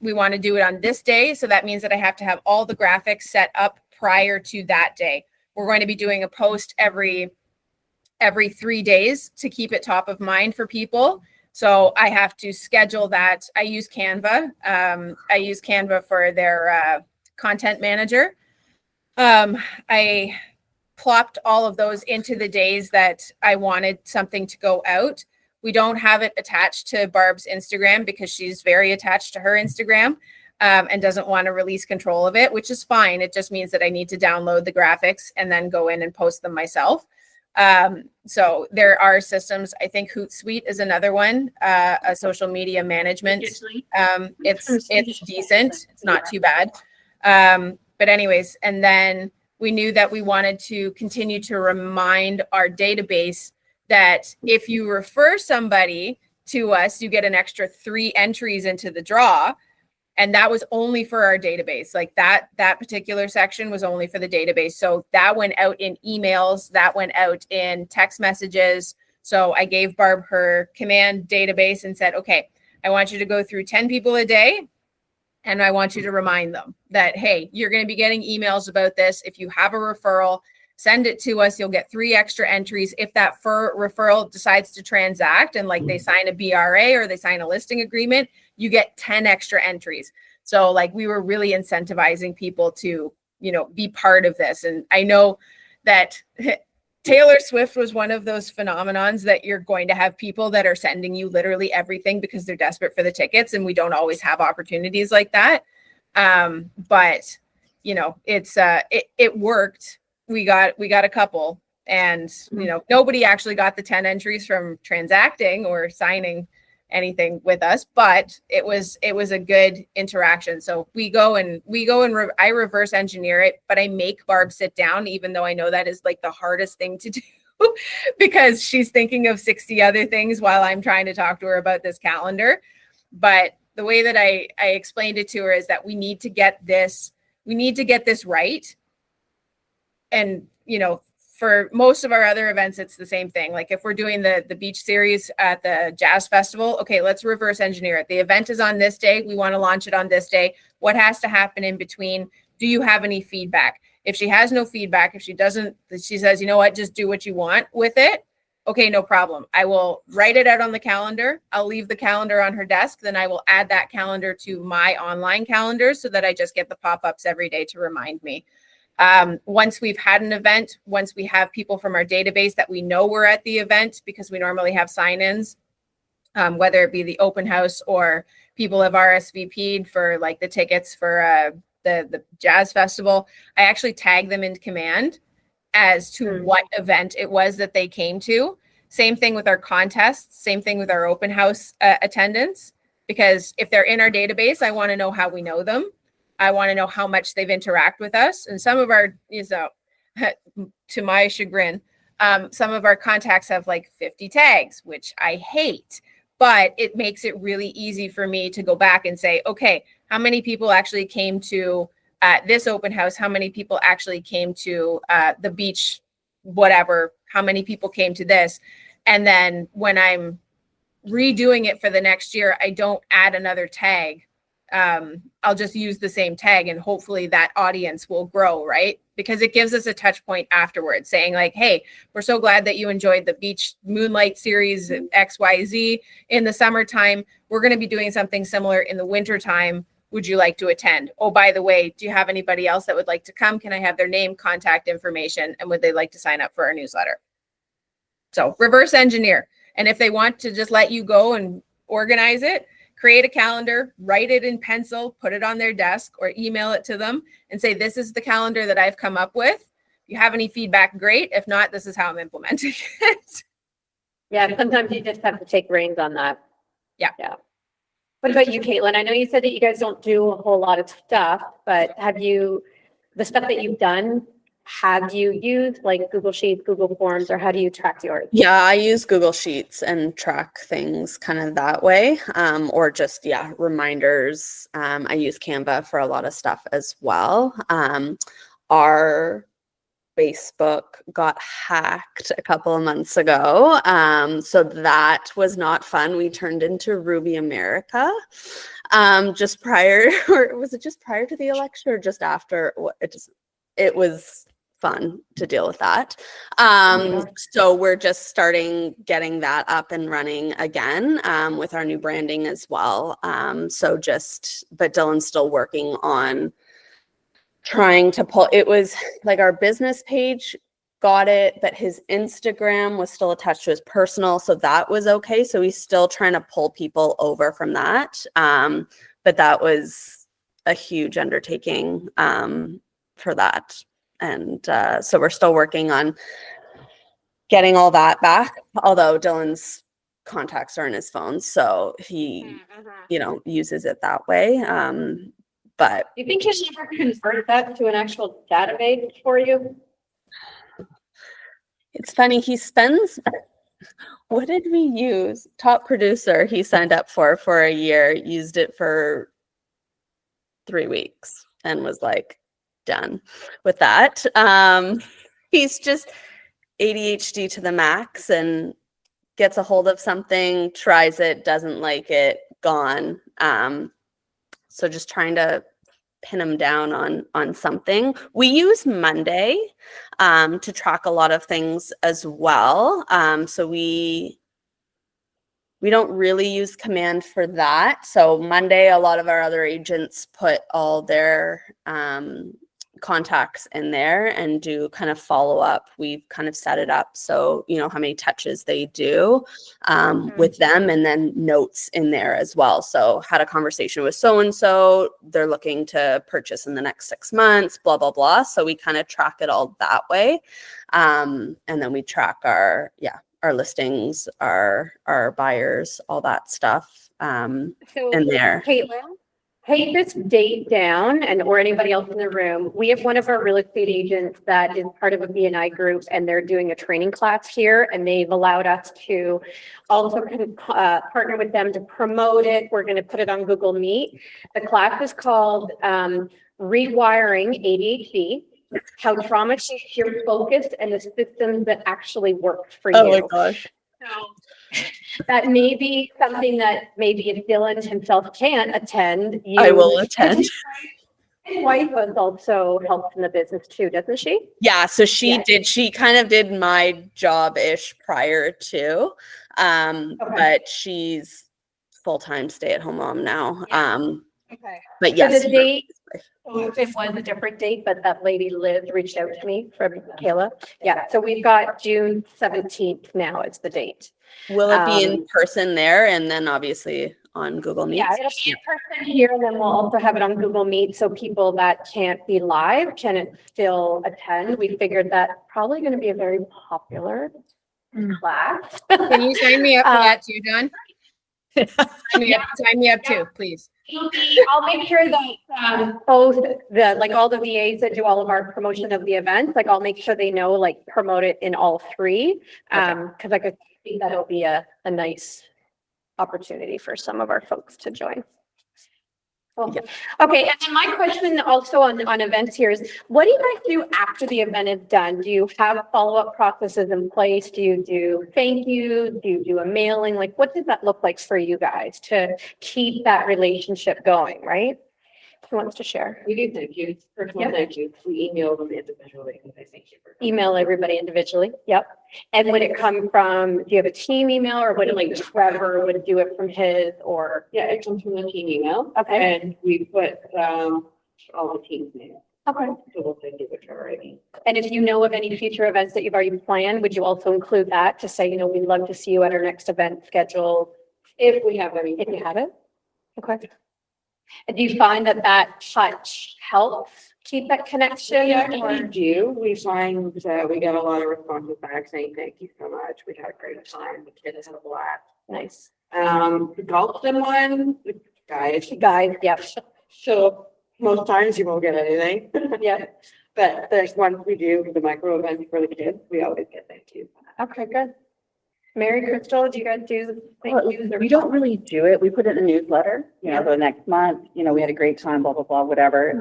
We want to do it on this day. So that means that I have to have all the graphics set up prior to that day. We're going to be doing a post every 3 days to keep it top of mind for people. So I have to schedule that. I use Canva. I use Canva for their content manager. I plopped all of those into the days that I wanted something to go out. We don't have it attached to Barb's Instagram because she's very attached to her Instagram and doesn't want to release control of it, which is fine. It just means that I need to download the graphics and then go in and post them myself. So there are systems. I think Hootsuite is another one, a social media management. It's decent. It's not too bad. But anyways, and then we knew that we wanted to continue to remind our database that if you refer somebody to us, you get an extra 3 entries into the draw. And that was only for our database. Like that particular section was only for the database. So that went out in emails, that went out in text messages. So I gave Barb her command database and said, okay, I want you to go through 10 people a day. And I want you to remind them that, hey, you're going to be getting emails about this. If you have a referral, send it to us. You'll get 3 extra entries. If that referral decides to transact and like they sign a BRA or they sign a listing agreement, you get 10 extra entries. So like we were really incentivizing people to, you know, be part of this. And I know that Taylor Swift was one of those phenomenons that you're going to have people that are sending you literally everything because they're desperate for the tickets. And we don't always have opportunities like that. But you know, it worked. We got a couple and, you know, nobody actually got the 10 entries from transacting or signing anything with us, but it was a good interaction. So I reverse engineer it, but I make Barb sit down, even though I know that is like the hardest thing to do because she's thinking of 60 other things while I'm trying to talk to her about this calendar. But the way that I explained it to her is that we need to get this right. And, you know, for most of our other events, it's the same thing. Like if we're doing the beach series at the jazz festival, okay, let's reverse engineer it. The event is on this day. We want to launch it on this day. What has to happen in between? Do you have any feedback? If she has no feedback, if she doesn't, she says, you know what, just do what you want with it. Okay, no problem. I will write it out on the calendar. I'll leave the calendar on her desk. Then I will add that calendar to my online calendar so that I just get the pop-ups every day to remind me. Once we've had an event, once we have people from our database that we know were at the event, because we normally have sign-ins, whether it be the open house or people have RSVP'd for like the tickets for the jazz festival, I actually tag them in command as to what event it was that they came to. Same thing with our contests, same thing with our open house attendance, because if they're in our database, I want to know how we know them. I want to know how much they've interacted with us. And some of our, to my chagrin, some of our contacts have like 50 tags, which I hate, but it makes it really easy for me to go back and say, okay, how many people actually came to this open house? How many people actually came to the beach, whatever, how many people came to this? And then when I'm redoing it for the next year, I don't add another tag. I'll just use the same tag and hopefully that audience will grow, right? Because it gives us a touch point afterwards saying like, hey, we're so glad that you enjoyed the beach moonlight series XYZ in the summertime. We're going to be doing something similar in the wintertime. Would you like to attend? Oh, by the way, do you have anybody else that would like to come? Can I have their name, contact information, and would they like to sign up for our newsletter? So reverse engineer. And if they want to just let you go and organize it, create a calendar, write it in pencil, put it on their desk or email it to them and say, this is the calendar that I've come up with. If you have any feedback, great. If not, this is how I'm implementing it. Yeah, sometimes you just have to take reins on that. Yeah. Yeah. What about you, Caitlin? I know you said that you guys don't do a whole lot of stuff, but the stuff that you've done, have you used like Google Sheets, Google Forms, or how do you track yours? Yeah, I use Google Sheets and track things kind of that way, or just, reminders. I use Canva for a lot of stuff as well. Our Facebook got hacked a couple of months ago. So that was not fun. We turned into Ruby America just prior, or was it just prior to the election or just after? It was fun to deal with that. So we're just starting getting that up and running again with our new branding as well. But Dylan's still working on trying to pull, it was like our business page got it, but his Instagram was still attached to his personal. So that was okay. So he's still trying to pull people over from that. But that was a huge undertaking for that. And so we're still working on getting all that back, although Dylan's contacts are in his phone. So he, uses it that way. But Do you think you should ever convert that to an actual database for you? it's funny, he spends, what did we use? Top Producer he signed up for a year, used it for 3 weeks and was like done with that. He's just ADHD to the max and gets a hold of something, tries it, doesn't like it, gone. So just trying to pin them down on something. We use Monday to track a lot of things as well. So we don't really use Command for that. So Monday, a lot of our other agents put all their contacts in there and do kind of follow up. We've kind of set it up so how many touches they do with them, and then notes in there as well. So had a conversation with so and so, they're looking to purchase in the next 6 months, blah blah blah. So we kind of track it all that way, and then we track our listings, our buyers, all that stuff in there. Caitlin, take this date down and, or anybody else in the room, we have one of our real estate agents that is part of a BNI group and they're doing a training class here and they've allowed us to also partner with them to promote it. We're going to put it on Google Meet. The class is called Rewiring ADHD, how trauma shapes your focus and the systems that actually work for Oh my you. gosh. So that may be something that maybe if Dylan himself can't attend, I will attend. His wife was also helped in the business too, doesn't she? Yeah, so she Yeah. did, she kind of did my job-ish prior to, but she's full-time stay-at-home mom now. Okay. But So yes. the date, it was a different date, but that lady Liz reached out to me from Kayla. Yeah, so we've got June 17th now is the date. Will it be in Um, person there and then obviously on Google Meet? Yeah, it'll be in person here and then we'll also have it on Google Meet. So people that can't be live can still attend. We figured that's probably going to be a very popular class. Can you sign me up for Uh, that too, Don? Sign me up too, please. I'll make sure that both the, like all the VAs that do all of our promotion of the events, like I'll make sure they know, like promote it in all three. Cause I could think that'll be a nice opportunity for some of our folks to join. Cool. Yeah. Okay, and then my question also on events here is, what do you guys do after the event is done? Do you have follow-up processes in place? Do you do thank you? Do you do a mailing? Like, what does that look like for you guys to keep that relationship going, right? Who wants to share? We do thank you, personal Yep. thank you. We email them individually and say thank you. Email everybody individually. Yep. And would it come from, do you have a team email or would it like Trevor would do it from his or? Yeah, it comes from the team email. Okay. And we put, all the team's names. Okay. So we'll thank you, whichever I mean. And if you know of any future events that you've already planned, would you also include that to say, you know, we'd love to see you at our next event scheduled? If we have any. If you have it? Okay. And do you find that that touch helps keep that connection? We actually or- do. We find that we get a lot of responses back saying, thank you so much. We had a great time. The kids had a blast. Nice. The Galston one, the guys, Guys, yep, so most times you won't get anything. yeah. But there's ones we do, the micro events for the kids. We always get thank you. Okay, good. Mary Crystal, do you guys do the thank yous or- We don't really do it. We put it in the newsletter, you know, the next month, you know, we had a great time, blah, blah, blah, whatever. And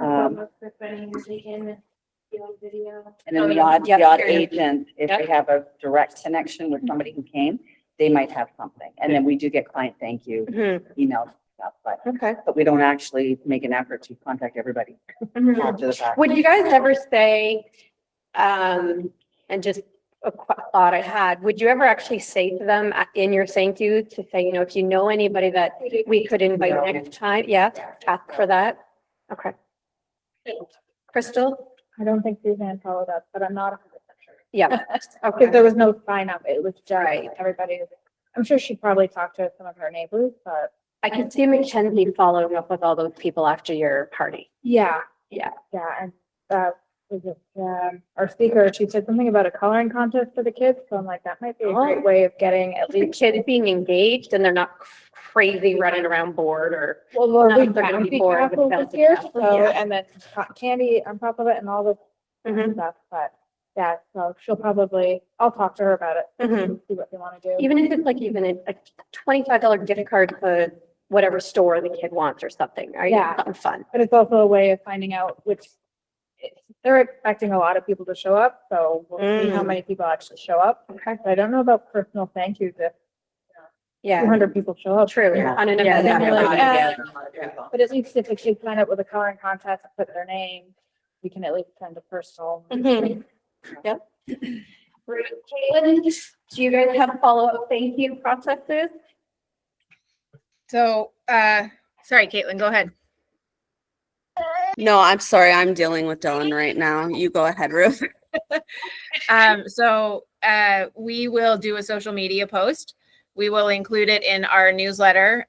then the odd Yep. agent, if they have a direct connection with somebody who came, they might have something. And then we do get client thank you Mhm. emails, stuff, Okay. but we don't actually make an effort to contact everybody after the fact. Would you guys ever say, and just a thought I had, would you ever actually say to them in your thank you to say, you know, if you know anybody that we could invite next time, yeah, ask for that? Okay. Crystal? I don't think Suzanne followed up, but I'm not 100% sure. Yeah. Because Okay. there was no sign up. It was just Right. everybody. I'm sure she probably talked to some of her neighbors, but I can see Mackenzie following up with all those people after your party. yeah. Yeah. Yeah, and was it, our speaker, she said something about a coloring contest for the kids, so I'm like, that might be a great way of getting at The least. kids being engaged and they're not crazy running around bored or. Well, Not we that they're gonna be bouncy bored with castles bouncy this year, castles, so, yeah. and then cotton candy on top of it and all this Mhm. stuff, but yeah, so she'll probably, I'll talk to her about it. Mhm. See what they want to do. Even if it's like even a $25 gift card to whatever store the kid wants or something, right? Yeah. Something fun. But it's also a way of finding out they're expecting a lot of people to show up, so we'll see how Mm. many people actually show up. Okay. But I don't know about personal thank yous if Yeah, 200 people show up. true. Yeah. On an Yeah, event. then you're like, Yeah. But at least if they sign up with a coloring contest and put their name, we can at least send a personal. Mhm. Yep. Caitlin, do you guys have follow-up thank you processes? So, sorry, Caitlin, go ahead. No, I'm sorry. I'm dealing with Dylan right now. You go ahead, Ruth. We will do a social media post. We will include it in our newsletter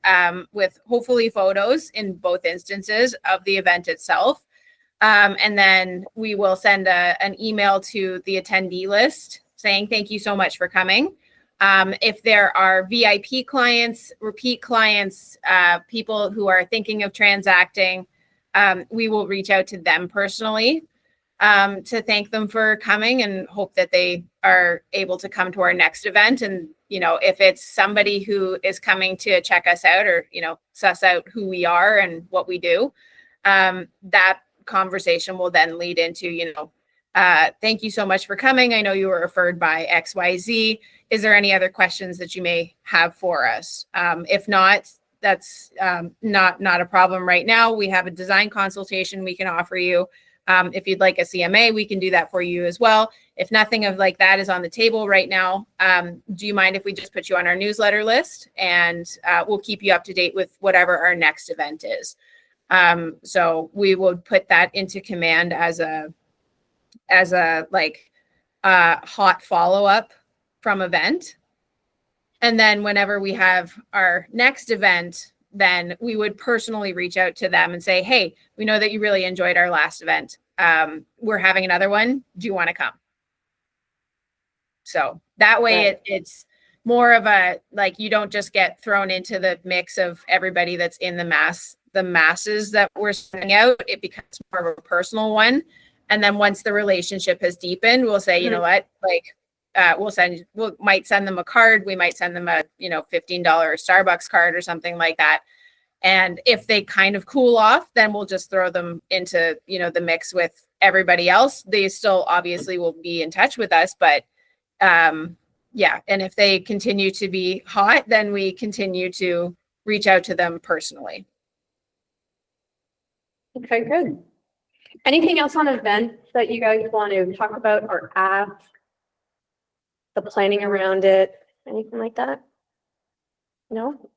with hopefully photos in both instances of the event itself. And then we will send an email to the attendee list saying, thank you so much for coming. If there are VIP clients, repeat clients, people who are thinking of transacting, we will reach out to them personally to thank them for coming and hope that they are able to come to our next event. And, if it's somebody who is coming to check us out or, suss out who we are and what we do, that conversation will then lead into, thank you so much for coming. I know you were referred by XYZ. Is there any other questions that you may have for us? If not, that's not a problem right now. We have a design consultation we can offer you. If you'd like a CMA, we can do that for you as well. If nothing of like that is on the table right now, do you mind if we just put you on our newsletter list, and we'll keep you up to date with whatever our next event is. So we will put that into command as a hot follow-up from event. And then whenever we have our next event, then we would personally reach out to them and say, hey, we know that you really enjoyed our last event. We're having another one. Do you want to come? So that way it's more of a, like, you don't just get thrown into the mix of everybody that's in the masses that we're sending out. It becomes more of a personal one. And then once the relationship has deepened, we'll say, you know what, like, we might send them a card. We might send them a, $15 Starbucks card or something like that. And if they kind of cool off, then we'll just throw them into, the mix with everybody else. They still obviously will be in touch with us, but yeah. And if they continue to be hot, then we continue to reach out to them personally. Okay, good. Anything else on events that you guys want to talk about or ask? The planning around it, anything like that? No?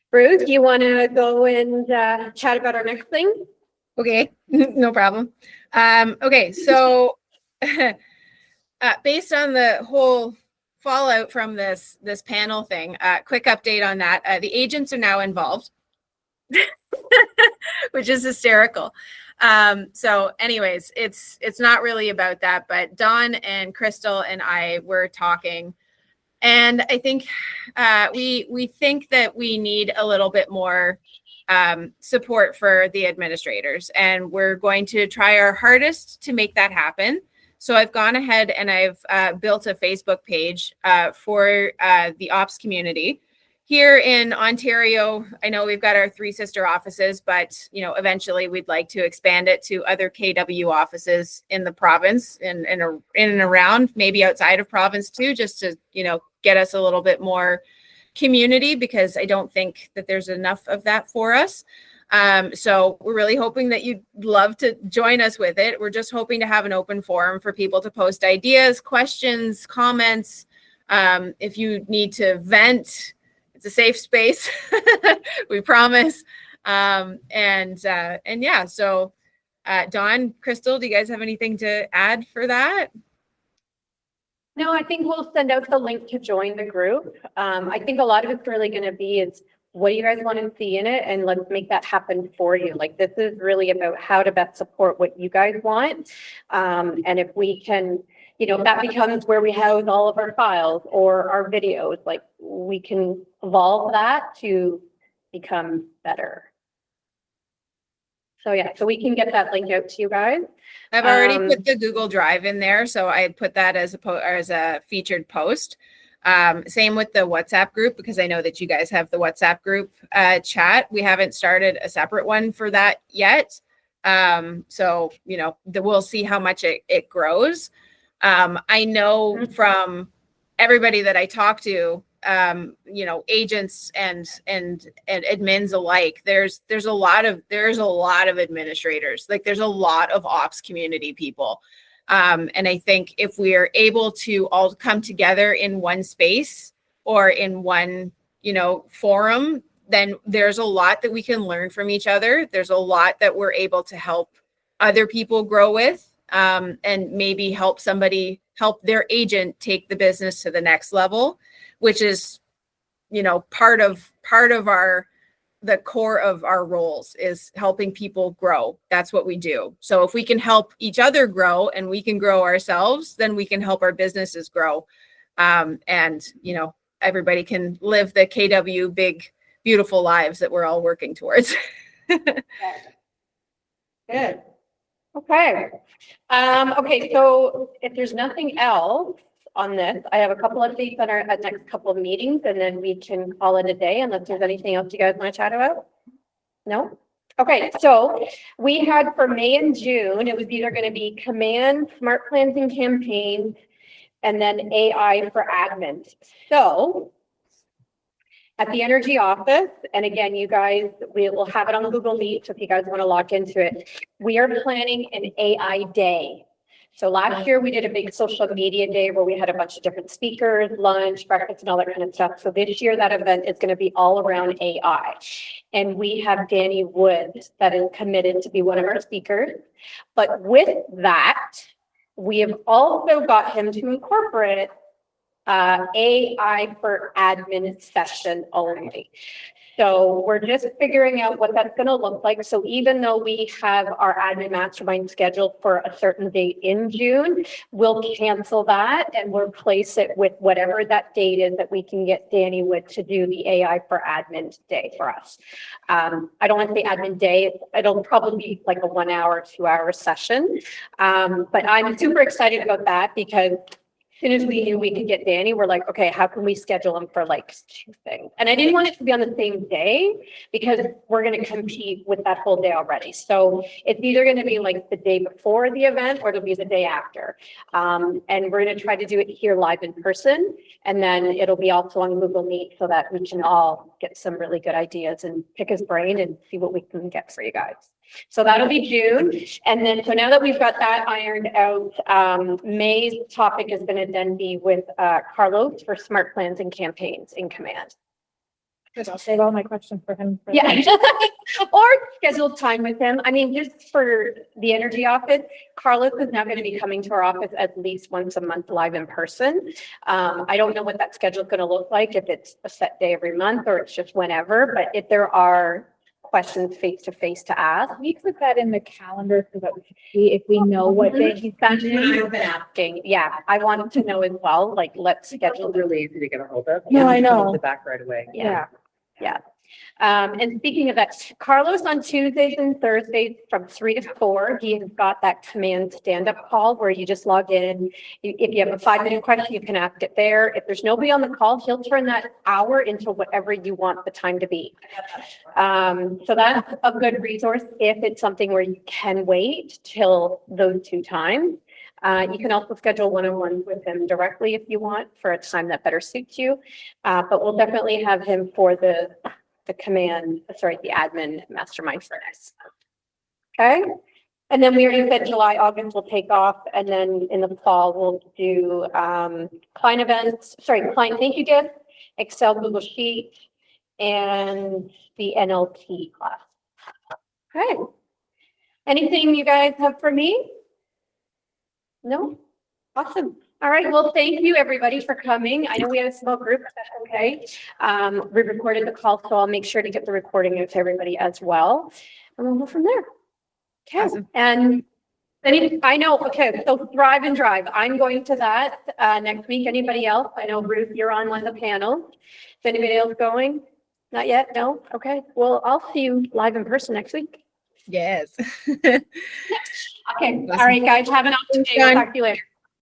Bruce, you want to go and chat about our next thing? Okay, no problem. Okay, so based on the whole fallout from this panel thing, quick update on that. The agents are now involved, which is hysterical. So anyways, it's not really about that, but Dawn and Crystal and I were talking, and I think we think that we need a little bit more support for the administrators, and we're going to try our hardest to make that happen. So I've gone ahead and I've built a Facebook page for the ops community. Here in Ontario, I know we've got our 3 sister offices, but eventually we'd like to expand it to other KW offices in the province and around, maybe outside of province too, just to get us a little bit more community, because I don't think that there's enough of that for us. So we're really hoping that you'd love to join us with it. We're just hoping to have an open forum for people to post ideas, questions, comments. If you need to vent, it's a safe space. We promise. And yeah, so Dawn, Crystal, do you guys have anything to add for that? No, I think we'll send out the link to join the group. I think a lot of it's really going to be is, what do you guys want to see in it? And let's make that happen for you. Like, this is really about how to best support what you guys want. And if we can, that becomes where we house all of our files or our videos, like we can evolve that to become better. So yeah, so we can get that link out to you guys. I've already put the Google Drive in there, so I put that as a featured post. Same with the WhatsApp group, because I know that you guys have the WhatsApp group chat. We haven't started a separate one for that yet. So, we'll see how much it grows. I know from everybody that I talk to, agents and admins alike, there's a lot of administrators, like there's a lot of ops community people. And I think if we are able to all come together in one space or in one, forum, then there's a lot that we can learn from each other. There's a lot that we're able to help other people grow with, and maybe help their agent take the business to the next level, which is, part of the core of our roles is helping people grow. That's what we do. So if we can help each other grow and we can grow ourselves, then we can help our businesses grow. And, everybody can live the KW big, beautiful lives that we're all working towards. Good. Okay. Okay, so if there's nothing else on this, I have a couple of things on our next couple of meetings, and then we can call it a day unless there's anything else you guys want to chat about. No? Okay, so we had for May and June, it was either going to be command, smart plans and campaigns, and then AI for admin. So at the energy office, and again, you guys, we will have it on Google Meet, so if you guys want to log into it, we are planning an AI day. So last year we did a big social media day where we had a bunch of different speakers, lunch, breakfast, and all that kind of stuff. So this year that event is going to be all around AI. And we have Danny Wood that is committed to be one of our speakers. But with that, we have also got him to incorporate AI for admin session only. So we're just figuring out what that's going to look like. So even though we have our admin mastermind scheduled for a certain date in June, we'll cancel that and we'll replace it with whatever that date is that we can get Danny Wood to do the AI for admin day for us. I don't want to say admin day. It'll probably be like a 1 hour, 2 hour session. But I'm super excited about that because as soon as we knew we could get Danny, we're like, okay, how can we schedule him for like 2 things? And I didn't want it to be on the same day because we're going to compete with that whole day already. So it's either going to be like the day before the event or it'll be the day after. And we're going to try to do it here live in person. And then it'll be also on Google Meet so that we can all get some really good ideas and pick his brain and see what we can get for you guys. So that'll be June. And then, so now that we've got that ironed out, May's topic is going to then be with Carlos for smart plans and campaigns in command. Good, I'll save all my questions for him. Yeah, or schedule time with him. I mean, just for the energy office, Carlos is now going to be coming to our office at least once a month live in person. I don't know what that schedule is going to look like, if it's a set day every month or it's just whenever, but if there are questions face to face to ask. We put that in the calendar so that we can see if we know what day he's That's what I've been asking. Yeah, I wanted to know as well, like, let's schedule. Really easy to get a hold of. No, I You can know. call the back right away. Yeah. And speaking of that, Carlos on Tuesdays and Thursdays from 3 to 4, he has got that command stand-up call where you just log in. If you have a 5-minute question, you can ask it there. If there's nobody on the call, he'll turn that hour into whatever you want the time to be. So that's a good resource if it's something where you can wait till those 2 times. You can also schedule one-on-ones with him directly if you want for a time that better suits you. But we'll definitely have him for the admin mastermind for next. Okay. And then we already said July, August will take off. And then in the fall, we'll do client thank you gift, Excel, Google Sheet, and the NLP class. Okay. Anything you guys have for me? No? Awesome. All right. Well, thank you everybody for coming. I know we had a small group, but that's okay. We recorded the call, so I'll make sure to get the recording out to everybody as well. And we'll go from there. Okay. Awesome. And I know, okay, so Thrive and Drive. I'm going to that next week. Anybody else? I know Ruth, you're on one of the panels. Is anybody else going? Not yet? No? Okay. Well, I'll see you live in person next week. Yes. Okay. All right, guys. Have an awesome day. We'll talk to you later.